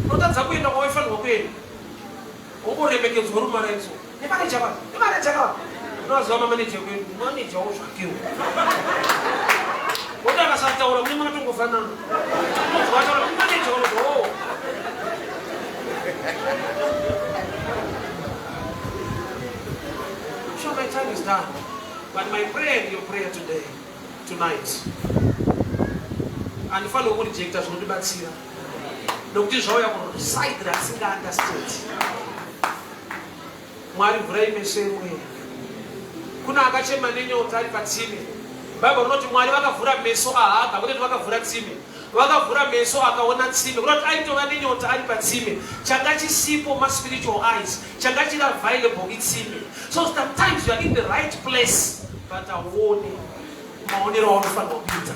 Notadza kuenda kwawafanirwa kuenda. Ungoremekedzwa rumara idzo. Nemanager wako. Unoziva manager wedu. Manager wo zvakewo. What I was at our minimum of an I'm sure my time is done. But my prayer and your prayer tonight. And if I don't reject us, we'll be back here. No, this is how you're side that I understand. Mwari vreme same way. Kuna akache manenyo utari patsime. Bible not Mwari vakavhura meso ahaga kuti vakavhura tsime. Vakavhura meso akaona tsime. Kuti aitova nenyota ari patsime. Changa chisipo ma spiritual eyes. Changa chiri available itsime. So sometimes you are in the right place, but awone maonero anofanirwa kuita.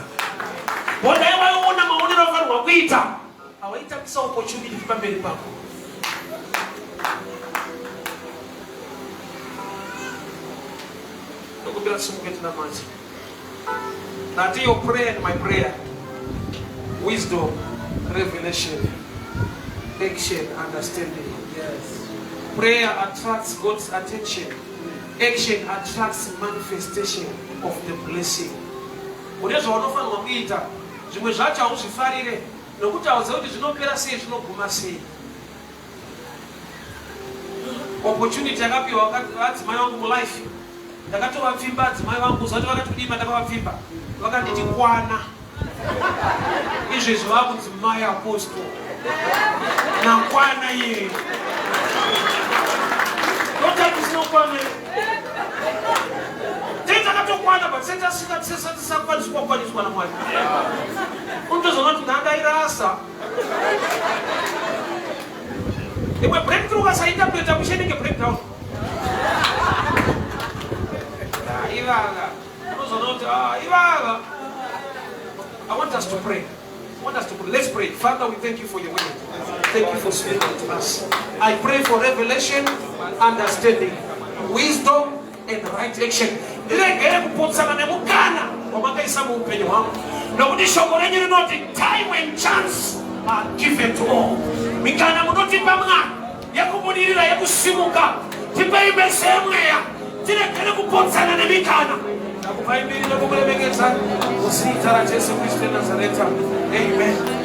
Bodai waiona maonero anofanirwa kuita. Awaita kisa opportunity pamberi pako. Nokubira simuke tina manje. That your prayer and my prayer, wisdom, revelation, action, understanding. Yes. Prayer attracts God's attention. Action attracts manifestation of the blessing. Unaweza wanofanirwa kuita zvimwe zvacho hauzvifarire nokuti hauziva kuti zvinopera sei zvinoguma sei. Opportunity yakapiwa vadzimai vangu mulife. Ndakatova pfimba adzimai vangu zati vakati kudima ndakava pfimba. Vakanditi kwana. Izvezvo vakudzimai apostle. Nakwana iye. Notati sinokwana. Teta katokwana but senta tisakwaniswa kwaniswa na Mwari. Untozoona kuti ndangairasa. Imwe breakthrough kasainterpreta kuchenenge breakdown. I want us to pray. Let's pray. Father, we thank you for your word. Thank you for speaking to us. I pray for revelation, understanding, wisdom, and right action. Time and chance are given to all. Amen.